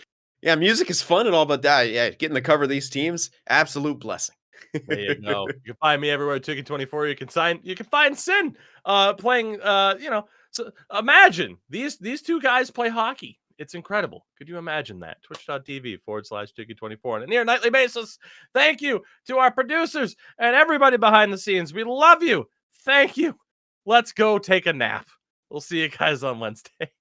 Yeah, music is fun and all, but yeah, getting to cover these teams, absolute blessing. There you go. You can find me everywhere, Tuki24. You can find Sin playing so imagine these two guys play hockey. It's incredible. Could you imagine that? Twitch.tv/Tuki24 on a near nightly basis. Thank you to our producers and everybody behind the scenes. We love you. Thank you. Let's go take a nap. We'll see you guys on Wednesday.